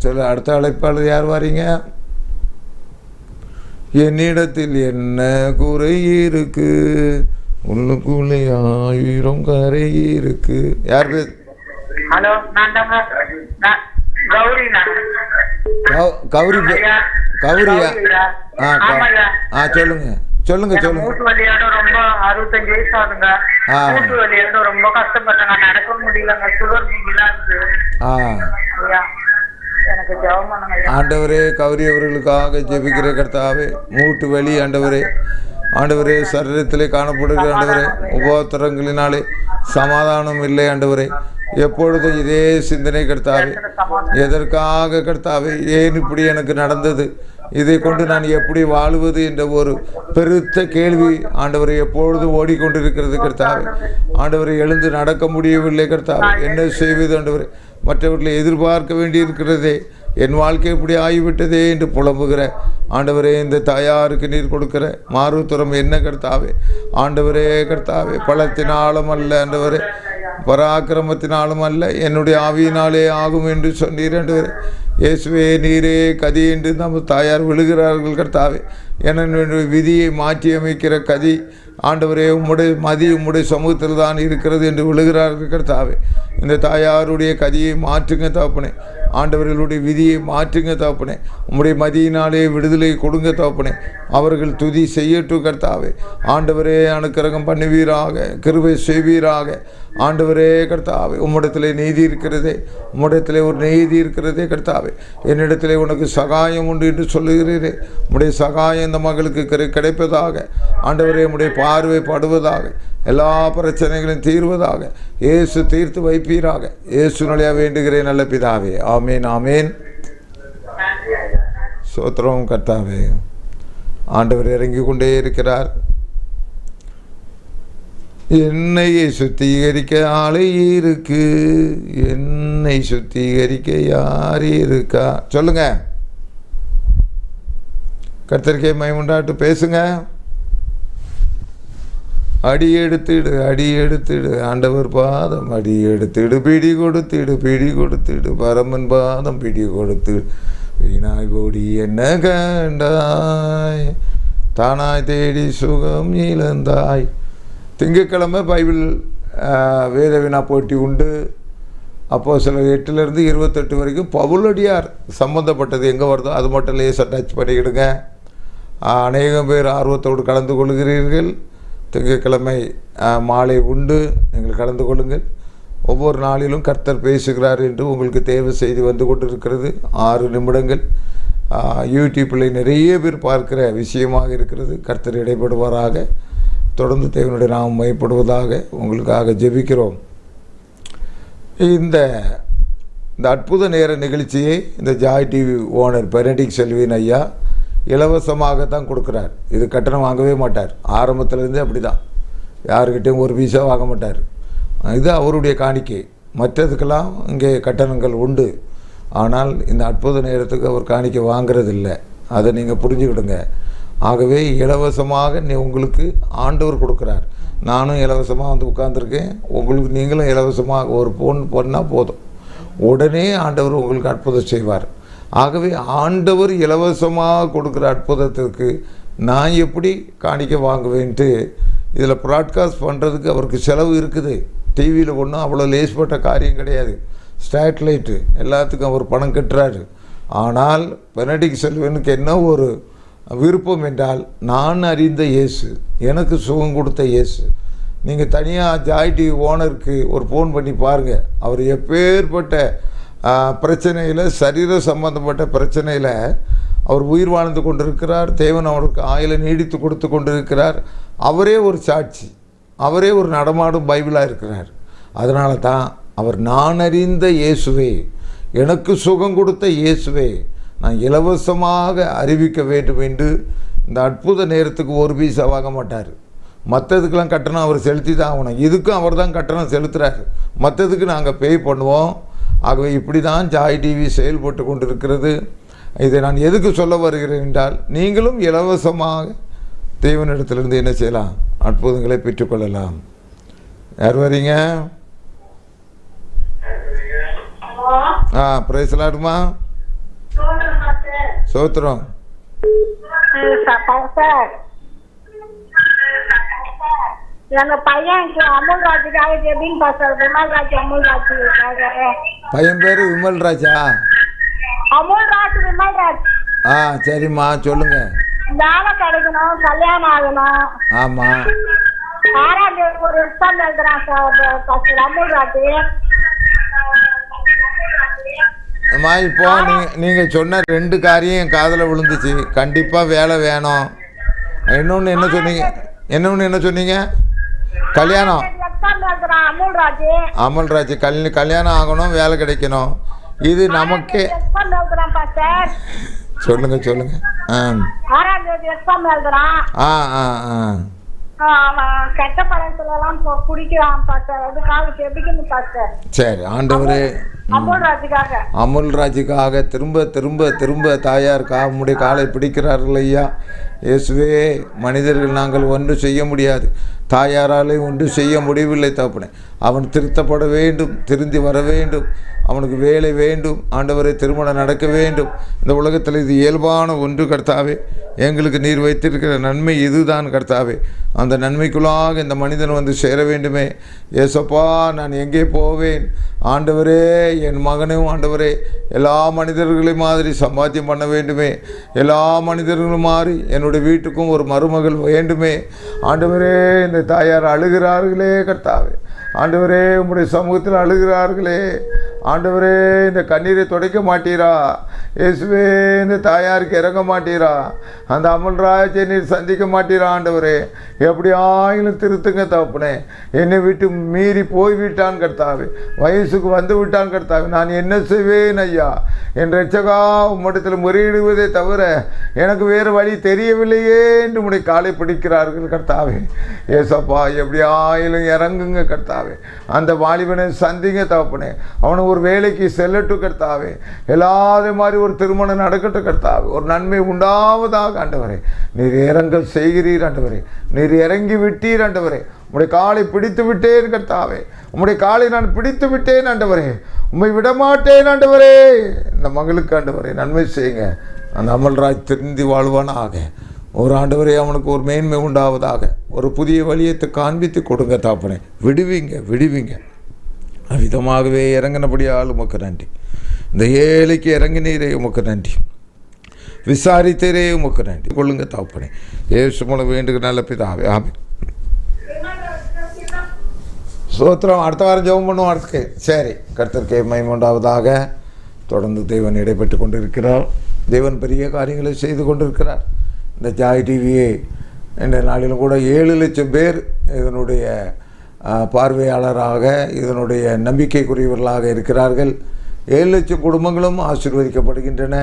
சொல்ல. அடுத்த அழைப்பாளர் யார் வாரீங்க? என்னிடத்தில் என்ன குறை இருக்கு, உள்ளுக்குள்ளே 1000 கரை இருக்கு. யார் பேர்? ஹலோ, நான் கௌரி. கௌரியா? சொல்லுங்க சொல்லுங்க சொல்லுங்க. மூட்டு வலியோட ரொம்ப 65 வயசு ஆகுதுங்க. மூட்டு வலியோட ரொம்ப கஷ்டப்பட்டேங்க. நடக்க முடியலங்க. சுகர் எனக்கு ஜெபம் பண்ணுங்க ஆண்டவரே. கௌரி அவர்களுக்காக ஜெபிக்கிற கர்த்தாவே, மூட்டு வலி ஆண்டவரே, ஆண்டவரே சரீரத்திலே காணப்படுகிற ஆண்டவரே உபத்திரங்களினாலே சமாதானம் இல்லை ஆண்டவரே. எப்பொழுதும் இதே சிந்தனை கர்த்தாவே. எதற்காக கர்த்தாவே? ஏன் இப்படி எனக்கு நடந்தது? இதை கொண்டு நான் எப்படி வாழுவது என்ற ஒரு பெருத்த கேள்வி ஆண்டவரை எப்பொழுதும் ஓடிக்கொண்டிருக்கிறது கர்த்தாவே. ஆண்டவரை எழுந்து நடக்க முடியவில்லை கர்த்தாவே. என்ன செய்வது ஆண்டவரை? மற்றவர்களை எதிர்பார்க்க வேண்டியிருக்கிறதே, என் வாழ்க்கை இப்படி ஆகிவிட்டதே என்று புலம்புகிற ஆண்டவரே, இந்த தாயாருக்கு நீர் கொடுக்கிற மாறுத்தரம் என்ன கர்த்தாவே? ஆண்டவரே கர்த்தாவே, பலத்தினாலும் அல்ல ஆண்டவரே, பராக்கிரமத்தினாலும் அல்ல, என்னுடைய ஆவியினாலே ஆகும் என்று சொன்னீர் ஆண்டவரே. இயேசுவே நீரே கதி என்று நம்ம தாயார் விழுகிறார்கள் கர்த்தாவே. என்னுடைய விதியை மாற்றி அமைக்கிற கதி ஆண்டவரே உம்முடைய மதி உம்முடைய சமூகத்தில் தான் இருக்கிறது என்று விழுகிறார்கள் கர்த்தாவே. இந்த தாயாருடைய கதியை மாற்றுங்க தகப்பனே. ஆண்டவர்களுடைய விதியை மாற்றுங்க தகப்பனே. உம்முடைய மதியினாலே விடுதலை கொடுங்க தகப்பனே. அவர்கள் துதி செய்யட்டும் கர்த்தாவே. ஆண்டவரே அனுக்கிரகம் பண்ணுவீராக, கிருபை செய்வீராக. ஆண்டவரே கர்த்தாவே, உம்மிடத்திலே நீதி இருக்கிறதே, உம்மிடத்திலே ஒரு நீதி இருக்கிறதே கர்த்தாவே. என்னிடத்திலே உனக்கு சகாயம் உண்டு என்று சொல்லுகிறீரே. உம்முடைய சகாயம் இந்த மகளுக்கு கிடைப்பதாக. ஆண்டவரே உம்முடைய பார்வை படுவதாக. எல்லா பிரச்சனைகளையும் தீர்வதாக. இயேசு தீர்த்து வைப்பீராக. இயேசு நிலையாக வேண்டுகிறேன் நல்ல பிதாவே. ஆமீன் ஆமீன். சோத்திரம் கர்த்தாவே. ஆண்டவர் இறங்கி கொண்டே இருக்கிறார். என்னையை சுத்திகரிக்க ஆளை இருக்கு, என்னை சுத்திகரிக்க யார் இருக்கா? சொல்லுங்க. கர்த்தருக்கே மகிமையுண்டாகட்டும். பேசுங்க. அடி எடுத்துடு, அடி எடுத்துடு, ஆண்டவர் பாதம் அடி எடுத்துடு, பிடி கொடுத்திடு, பிடி கொடுத்திடு, பரமன் பாதம் பிடி கொடுத்திடு, வீணாய் ஓடி என்ன கண்டாய், தானாய் தேடி சுகம் இழந்தாய். திங்கட்கிழமை பைபிள் வேத வினா போட்டி உண்டு. அப்போஸ்தலர் 8 28 வரைக்கும் பவுலடியார் சம்மந்தப்பட்டது எங்கே வருதோ அது மட்டும் லேசாக டச் பண்ணிக்கிடுங்க. அநேகம் பேர் ஆர்வத்தோடு கலந்து கொள்கிறீர்கள். திங்கட்கிழமை மாலை உண்டு, நீங்கள் கலந்து கொள்ளுங்கள். ஒவ்வொரு நாளிலும் கர்த்தர் பேசுகிறார் என்று உங்களுக்கு தேவை செய்தி வந்து கொண்டிருக்கிறது. 6 நிமிடங்கள் யூடியூப்பில் நிறைய பேர் பார்க்கிற விஷயமாக இருக்கிறது. கர்த்தர் இடைப்படுவாராக. தொடர்ந்து தேவனுடைய நாமம் மையப்படுவதாக உங்களுக்காக ஜெபிக்கிறோம். இந்த அற்புத நேர நிகழ்ச்சியை இந்த Joy TV owner Benedict Selvin ஐயா இலவசமாகத்தான் கொடுக்குறார். இது கட்டணம் வாங்கவே மாட்டார். ஆரம்பத்திலேருந்தே அப்படி தான். யாருக்கிட்டையும் ஒரு பைசா வாங்க மாட்டார். இது அவருடைய காணிக்கை. மற்றதுக்கெல்லாம் இங்கே கட்டணங்கள் உண்டு. ஆனால் இந்த அற்புத நேரத்துக்கு அவர் காணிக்கை வாங்கிறதில்லை. அதை நீங்கள் புரிஞ்சுக்கிடுங்க. ஆகவே இலவசமாக உங்களுக்கு ஆண்டவர் கொடுக்குறார். நானும் இலவசமாக வந்து உட்கார்ந்துருக்கேன். உங்களுக்கு நீங்களும் இலவசமாக ஒரு ஃபோன் பண்ணால் போதும், உடனே ஆண்டவர் உங்களுக்கு அற்புதம் செய்வார். ஆகவே ஆண்டவர் இலவசமாக கொடுக்குற அற்புதத்திற்கு நான் எப்படி காணிக்க வாங்குவேன்ட்டு இதில் ப்ராட்காஸ்ட் பண்ணுறதுக்கு அவருக்கு செலவு இருக்குது. டிவியில் ஒன்றும் அவ்வளோ லேஸ்பட்ட காரியம் கிடையாது. ஸ்டேட்லைட்டு எல்லாத்துக்கும் அவர் பணம் கட்டுறாரு. ஆனால் பெனடிக் செல்வனுக்கு என்ன ஒரு விருப்பம் என்றால், நான் அறிந்த இயேசு, எனக்கு சுகம் கொடுத்த இயேசு, நீங்கள் தனியாக ஜாய் டிவி ஓனருக்கு ஒரு ஃபோன் பண்ணி பாருங்கள். அவர் எப்பேற்பட்ட பிரச்சனையில், சரீர சம்பந்தப்பட்ட பிரச்சனையில் அவர் உயிர் வாழ்ந்து கொண்டிருக்கிறார். தேவன் அவருக்கு ஆயுளை நீடித்து கொடுத்து கொண்டிருக்கிறார். அவரே ஒரு சாட்சி, அவரே ஒரு நடமாடும் பைபிளாக இருக்கிறார். அதனால தான் அவர் நான் அறிந்த இயேசுவே, எனக்கு சுகம் கொடுத்த இயேசுவே நான் இலவசமாக அறிவிக்க வேண்டும் என்று இந்த அற்புத நேரத்துக்கு ஒரு பைசா வாங்க மாட்டார். மற்றதுக்கெல்லாம் கட்டணம் அவர் செலுத்தி தான் ஆகணும். இதுக்கும் அவர் தான் கட்டணம் செலுத்துகிறார். மற்றதுக்கு நாங்கள் பே பண்ணுவோம். ஆகவே இப்படி தான் ஜாய் டிவி செயல்பட்டு கொண்டிருக்கிறது. இதை நான் எதுக்கு சொல்ல வருகிறேன் என்றால், நீங்களும் இலவசமாக தேவனிடத்திலிருந்து என்ன செய்யலாம்? அற்புதங்களை பெற்றுக்கொள்ளலாம். யார் வரீங்க? பிரைஸ் லார்ட்மா. சோத்திரம். எங்க பையன் அமுல்ராஜுக்காக ஜெபின் பாஸ்டர் விமல்ராஜ். பையன் பேரு விமல்ராஜா? அமுல்ராஜ் விமல்ராஜ். சரிம்மா, சொல்லுங்க. வேலை கிடைக்கணும், கல்யாணம் ஆகணும். ஆமா. 6ஆம் தேதி ஒரு எக்ஸாம் எழுதுறான் பாஸ்டர் அமுல்ராஜ். அம்மா, இப்போ நீங்கள் சொன்ன 2 காரியம் என் காதில் விழுந்துச்சு. கண்டிப்பாக வேலை வேணும். இன்னொன்று என்ன சொன்னீங்க? என்ன சொன்னீங்க? கல்யாணம். அமல்ராஜ் கல்யாணம் ஆகணும், வேலை கிடைக்கணும். இது நமக்கே. சொல்லுங்க. சரி, ஆண்டவரே அமுல்ராஜுக்காக திரும்ப தாயாருக்காக உம்முடைய காலை பிடிக்கிறார்கள் ஐயா. இயேசுவே, மனிதர்கள் நாங்கள் ஒன்று செய்ய முடியாது, தாயாராலே ஒன்று செய்ய முடியவில்லை தகப்பனே. அவன் திருத்தப்பட வேண்டும், திருந்தி வர வேண்டும், அவனுக்கு வேலை வேண்டும். ஆண்டவரை திருமணம் நடக்க வேண்டும். இந்த உலகத்தில் இது இயல்பான ஒன்று கர்த்தாவே. எங்களுக்கு நீர் வைத்திருக்கிற நன்மை இதுதான் கர்த்தாவே. அந்த நன்மைக்குள்ளாக இந்த மனிதன் வந்து சேர வேண்டுமே. ஏசப்பா, நான் எங்கே போவேன்? ஆண்டவரே, என் மகனும் ஆண்டவரே எல்லா மனிதர்களையும் மாதிரி சம்பாத்தியம் பண்ண வேண்டுமே. எல்லா மனிதர்களும் மாறி என்னுடைய வீட்டுக்கும் ஒரு மருமகள் வேண்டுமே. ஆண்டவரே, இந்த தாயார் அழுகிறார்களே கர்த்தாவே. ஆண்டவரே, உம்முடைய சமூகத்தில் அழுகிறார்களே. ஆண்டவரே, இந்த கண்ணீரை துடைக்க மாட்டீரா? இயேசுவே, இந்த தாயாருக்கு இறங்க மாட்டீரா? அந்த அமல்ராஜை நீர் சந்திக்க மாட்டீரா? ஆண்டவரே, எப்படி ஆயிலும் திருத்துங்க தகப்பனே. என்னை விட்டு மீறி போய்விட்டான் கர்த்தாவே, வயசுக்கு வந்து விட்டான் கர்த்தாவே. நான் என்ன செய்வேன் ஐயா? என் ரட்சகா, உம்மிடத்தில் முறையிடுவதே தவிர எனக்கு வேறு வழி தெரியவில்லையே என்று உம்முடைய காலை பிடிக்கிறார்கள் கர்த்தாவே. ஏசப்பா, எப்படி ஆயிலும் இறங்குங்க கர்த்தாவே. அந்த வாலிபனை சந்திங்க தகப்பனே. அவனை ஒரு வேலைக்கு செல்லட்டும் கர்த்தாவே. எல்லாரும் மாதிரி ஒரு திருமணம் நடக்கட்டும் கர்த்தாவே. ஒரு நன்மை உண்டாவதாக ஆண்டவரே. நீர் இறங்க செய்கிறீர் ஆண்டவரே. நீர் இறங்கி விட்டீர் ஆண்டவரே. உம்முடைய காலை பிடித்து விட்டேன் கர்த்தாவே. உம்முடைய காலை நான் பிடித்து விட்டேன் ஆண்டவரே. உம்மை விடமாட்டேன் ஆண்டவரே. இந்த மகளுக்கு ஆண்டவரே நன்மை செய்யுங்க. அந்த அமல்ராஜ் திருந்தி வாழ்வானாக. ஒரு ஆண்டவரே, அவனுக்கு ஒரு மேன்மை உண்டாவதாக. ஒரு புதிய வழியத்தை காண்பித்து கொடுங்க தாப்பனே. விடுவீங்க. அவ்விதமாகவே இறங்கினபடியால் உமக்கு நன்றி. இந்த ஏழைக்கு இறங்கினீரே உமக்கு நன்றி. விசாரித்தீரே உமக்கு நன்றி. கொள்ளுங்க தாப்பனே. இயேசு மூலம் வேண்டுகிற நல்ல பிதாவே, ஆமென். சோத்திரம். அடுத்த வாரம் ஜெபம் பண்ணுவோம். அடுத்து சரி. கர்த்தருக்கு மகிமை உண்டாவதாக. தொடர்ந்து தேவன் இடைப்பட்டு கொண்டிருக்கிறார். தேவன் பெரிய காரியங்களை செய்து கொண்டிருக்கிறார். இந்த ஜாய் டிவியை இந்த நாளிலும் கூட 7 லட்சம் பேர் இதனுடைய பார்வையாளராக, இதனுடைய நம்பிக்கைக்குரியவர்களாக இருக்கிறார்கள். 7 லட்சம் குடும்பங்களும் ஆசீர்வதிக்கப்படுகின்றன.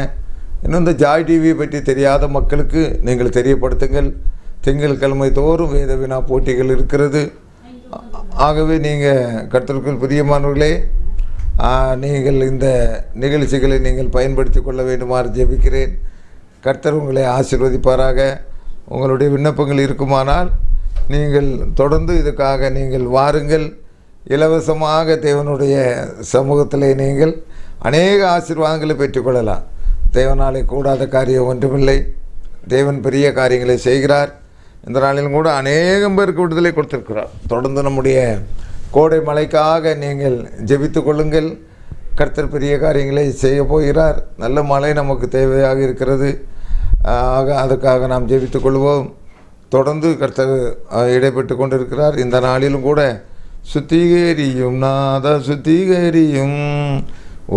இன்னும் இந்த ஜாய் டிவியை பற்றி தெரியாத மக்களுக்கு நீங்கள் தெரியப்படுத்துங்கள். திங்கட்கிழமை தோறும் வேத வினா போட்டிகள் இருக்கிறது. ஆகவே நீங்கள் கர்த்தருக்குள் பிரியமானவர்களே, நீங்கள் இந்த நிகழ்ச்சிகளை நீங்கள் பயன்படுத்தி கொள்ள வேண்டுமாறு ஜெபிக்கிறேன். கர்த்தர் உங்களை ஆசீர்வதிப்பாராக. உங்களுடைய விண்ணப்பங்கள் இருக்குமானால் நீங்கள் தொடர்ந்து இதுக்காக நீங்கள் வாருங்கள். இலவசமாக தேவனுடைய சமூகத்திலே நீங்கள் அநேக ஆசீர்வாதங்களை பெற்றுக்கொள்ளலாம். தேவனாலே கூடாத காரியம் ஒன்றுமில்லை. தேவன் பெரிய காரியங்களை செய்கிறார். இந்த நாளிலும் கூட அநேகம் பேருக்கு விடுதலை கொடுத்திருக்கிறார். தொடர்ந்து நம்முடைய கோடை மழைக்காக நீங்கள் ஜெபித்து கொள்ளுங்கள். கர்த்தர் பெரிய காரியங்களை செய்ய போகிறார். நல்ல மழை நமக்கு தேவையாக இருக்கிறது. அதுக்காக நாம் ஜெபித்து கொள்வோம். தொடர்ந்து கர்த்தர் இடைப்பட்டு கொண்டிருக்கிறார். இந்த நாளிலும் கூட சுத்திகரியும் நாத சுத்திகரியும்,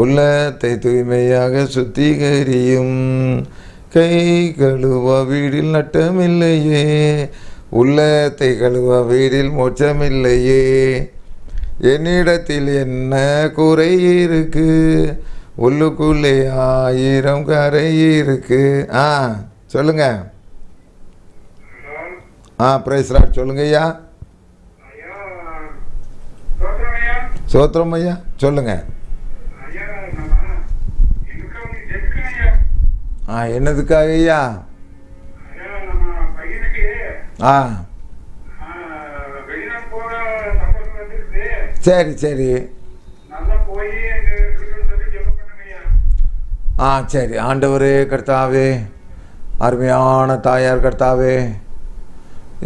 உள்ளத்தை தூய்மையாக சுத்திகரியும், கை கழுவ வீடில் நட்டமில்லையே, உள்ளத்தை கழுவ வீடில் மோட்சமில்லையே, என்னிடத்தில் என்ன குறை இருக்கு, உள்ளுக்குள்ளே 1000 கரை இருக்கு. சொல்லுங்க. Praise lord. சொல்லுங்க ஐயா. சோத்திரம் ஐயா. சொல்லுங்க. என்னதுக்காக ஐயா? சரி சரி. சரி. ஆண்டவரே கர்த்தாவே, அருமையான தாயார் கர்த்தாவே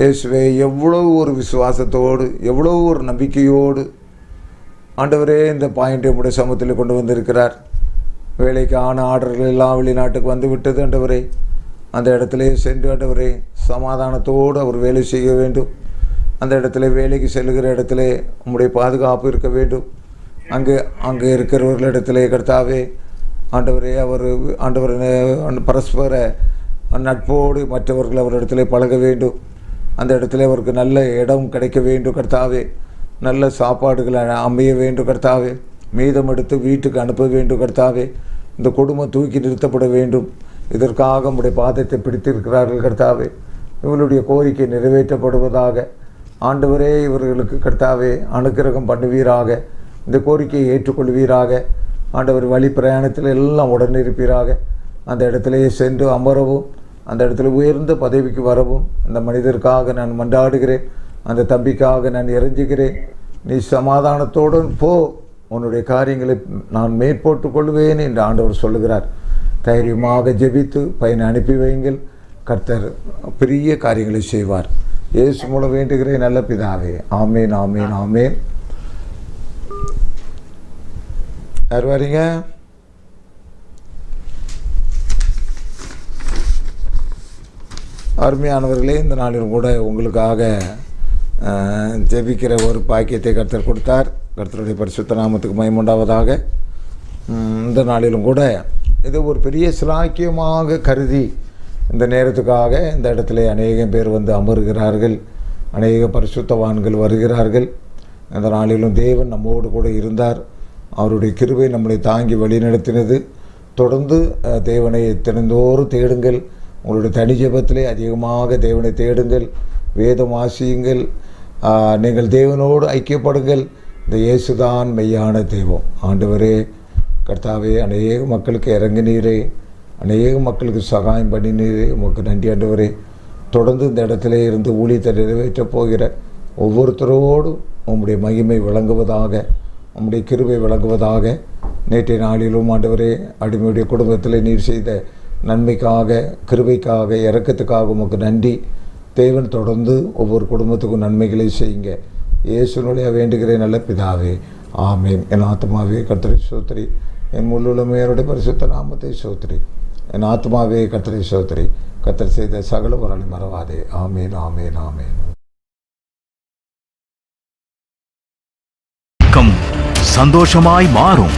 இயேசுவே, எவ்வளவு ஒரு விசுவாசத்தோடு, எவ்வளவு ஒரு நம்பிக்கையோடு ஆண்டவரே இந்த பாயிண்டை உடைய சமூகத்தில் கொண்டு வந்திருக்கிறார். வேலைக்கான ஆர்டர்கள் எல்லாம் வெளிநாட்டுக்கு வந்து விட்டது ஆண்டவரே. அந்த இடத்துல சென்று ஆண்டவரே சமாதானத்தோடு அவர் வேலை செய்ய வேண்டும். அந்த இடத்துல வேலைக்கு செல்லுகிற இடத்துல உம்முடைய பாதுகாப்பு இருக்க வேண்டும். அங்கே இருக்கிறவர்களிடத்திலே கர்த்தாவே ஆண்டவரே அவர் ஆண்டவர் பரஸ்பர நட்போடு மற்றவர்கள் அவரிடத்திலே பழக வேண்டும். அந்த இடத்துல அவருக்கு நல்ல இடம் கிடைக்க வேண்டும் கர்த்தாவே. நல்ல சாப்பாடுகளை அமைய வேண்டும் கர்த்தாவே. மீதம் எடுத்து வீட்டுக்கு அனுப்ப வேண்டும் கர்த்தாவே. இந்த குடும்பம் தூக்கி நிறுத்தப்பட வேண்டும். இதற்காக உம்முடைய பாதத்தை பிடித்திருக்கிறார்கள் கர்த்தாவே. இவர்களுடைய கோரிக்கை நிறைவேற்றப்படுவதாக ஆண்டவரே இவர்களுக்கு கர்த்தாவே அனுக்கிரகம் பண்ணுவீராக. இந்த கோரிக்கையை ஏற்றுக்கொள்வீராக. ஆண்டவர் வழி பிரயாணத்தில் எல்லாம் உடனிருப்பீராக. அந்த இடத்திலேயே சென்று அமரவும், அந்த இடத்துல உயர்ந்த பதவிக்கு வரவும் அந்த மனிதருக்காக நான் மன்றாடுகிறேன். அந்த தம்பிக்காக நான் இறைஞ்சுகிறேன். நீ சமாதானத்தோடு போ, உன்னுடைய காரியங்களை நான் மேற்போட்டு கொள்வேன் என்று ஆண்டவர் சொல்லுகிறார். தைரியமாக ஜெபித்து பையனை அனுப்பி வையுங்கள். கர்த்தர் பெரிய காரியங்களை செய்வார். இயேசு மூலம் வேண்டுகிறேன் நல்ல பிதாவே. ஆமேன் ஆமேன் ஆமேன். யார் வரீங்க? அருமையானவர்களே, இந்த நாளிலும் கூட உங்களுக்காக ஜெபிக்கிற ஒரு பாக்கியத்தை கர்த்தர் கொடுத்தார். கர்த்தருடைய பரிசுத்த நாமத்துக்கு மகிமையுண்டாவதாக. இந்த நாளிலும் கூட இது ஒரு பெரிய சிலாக்கியமாக கருதி இந்த நேரத்துக்காக இந்த இடத்துல அநேகம் பேர் வந்து அமர்கிறார்கள். அநேக பரிசுத்தவான்கள் வருகிறார்கள். இந்த நாளிலும் தேவன் நம்மோடு கூட இருந்தார். அவருடைய கிருபை நம்மளை தாங்கி வழிநடத்தினது. தொடர்ந்து தேவனை தினந்தோறும் தேடுங்கள். உங்களுடைய தனி ஜெபத்திலே அதிகமாக தேவனை தேடுங்கள். வேதம் வாசியுங்கள். நீங்கள் தேவனோடு ஐக்கியப்படுங்கள். இந்த இயேசுதான் மெய்யான தெய்வம். ஆண்டவரே கர்த்தாவே, அநேக மக்களுக்கு இறங்கினீரே, அநேக மக்களுக்கு சகாயம் பண்ணினீரே, உமக்கு நன்றி ஆண்டவரே. தொடர்ந்து இந்த இடத்துல இருந்து ஊழியத்தை நிறைவேற்றப் போகிற ஒவ்வொருத்தரோடும் உம்முடைய மகிமை விளங்குவதாக, உம்முடைய கிருபை விளங்குவதாக. நேற்றைய நாளிலும் ஆண்டவரே அடிமையுடைய குடும்பத்தில் நீர் செய்த நன்மைக்காக, கிருபைக்காக, இரக்கத்துக்காக உமக்கு நன்றி. தேவன் தொடர்ந்து ஒவ்வொரு குடும்பத்துக்கும் நன்மைகளை செய்யுங்க. இயேசுனுடைய வேண்டுகிறேன் நல்ல பிதாவே. ஆமேன். என் ஆத்மாவே கர்த்தரை சோத்திரி, என் முள்ளுள்ளமையருடைய பரிசுத்த நாமத்தை சோத்திரி. என் ஆத்மாவே கர்த்தரை சோத்திரி, கர்த்தர் செய்த சகல வரலை மறவாதே. ஆமேன் ஆமேன் ஆமேன். சந்தோஷமாய் மாறும்.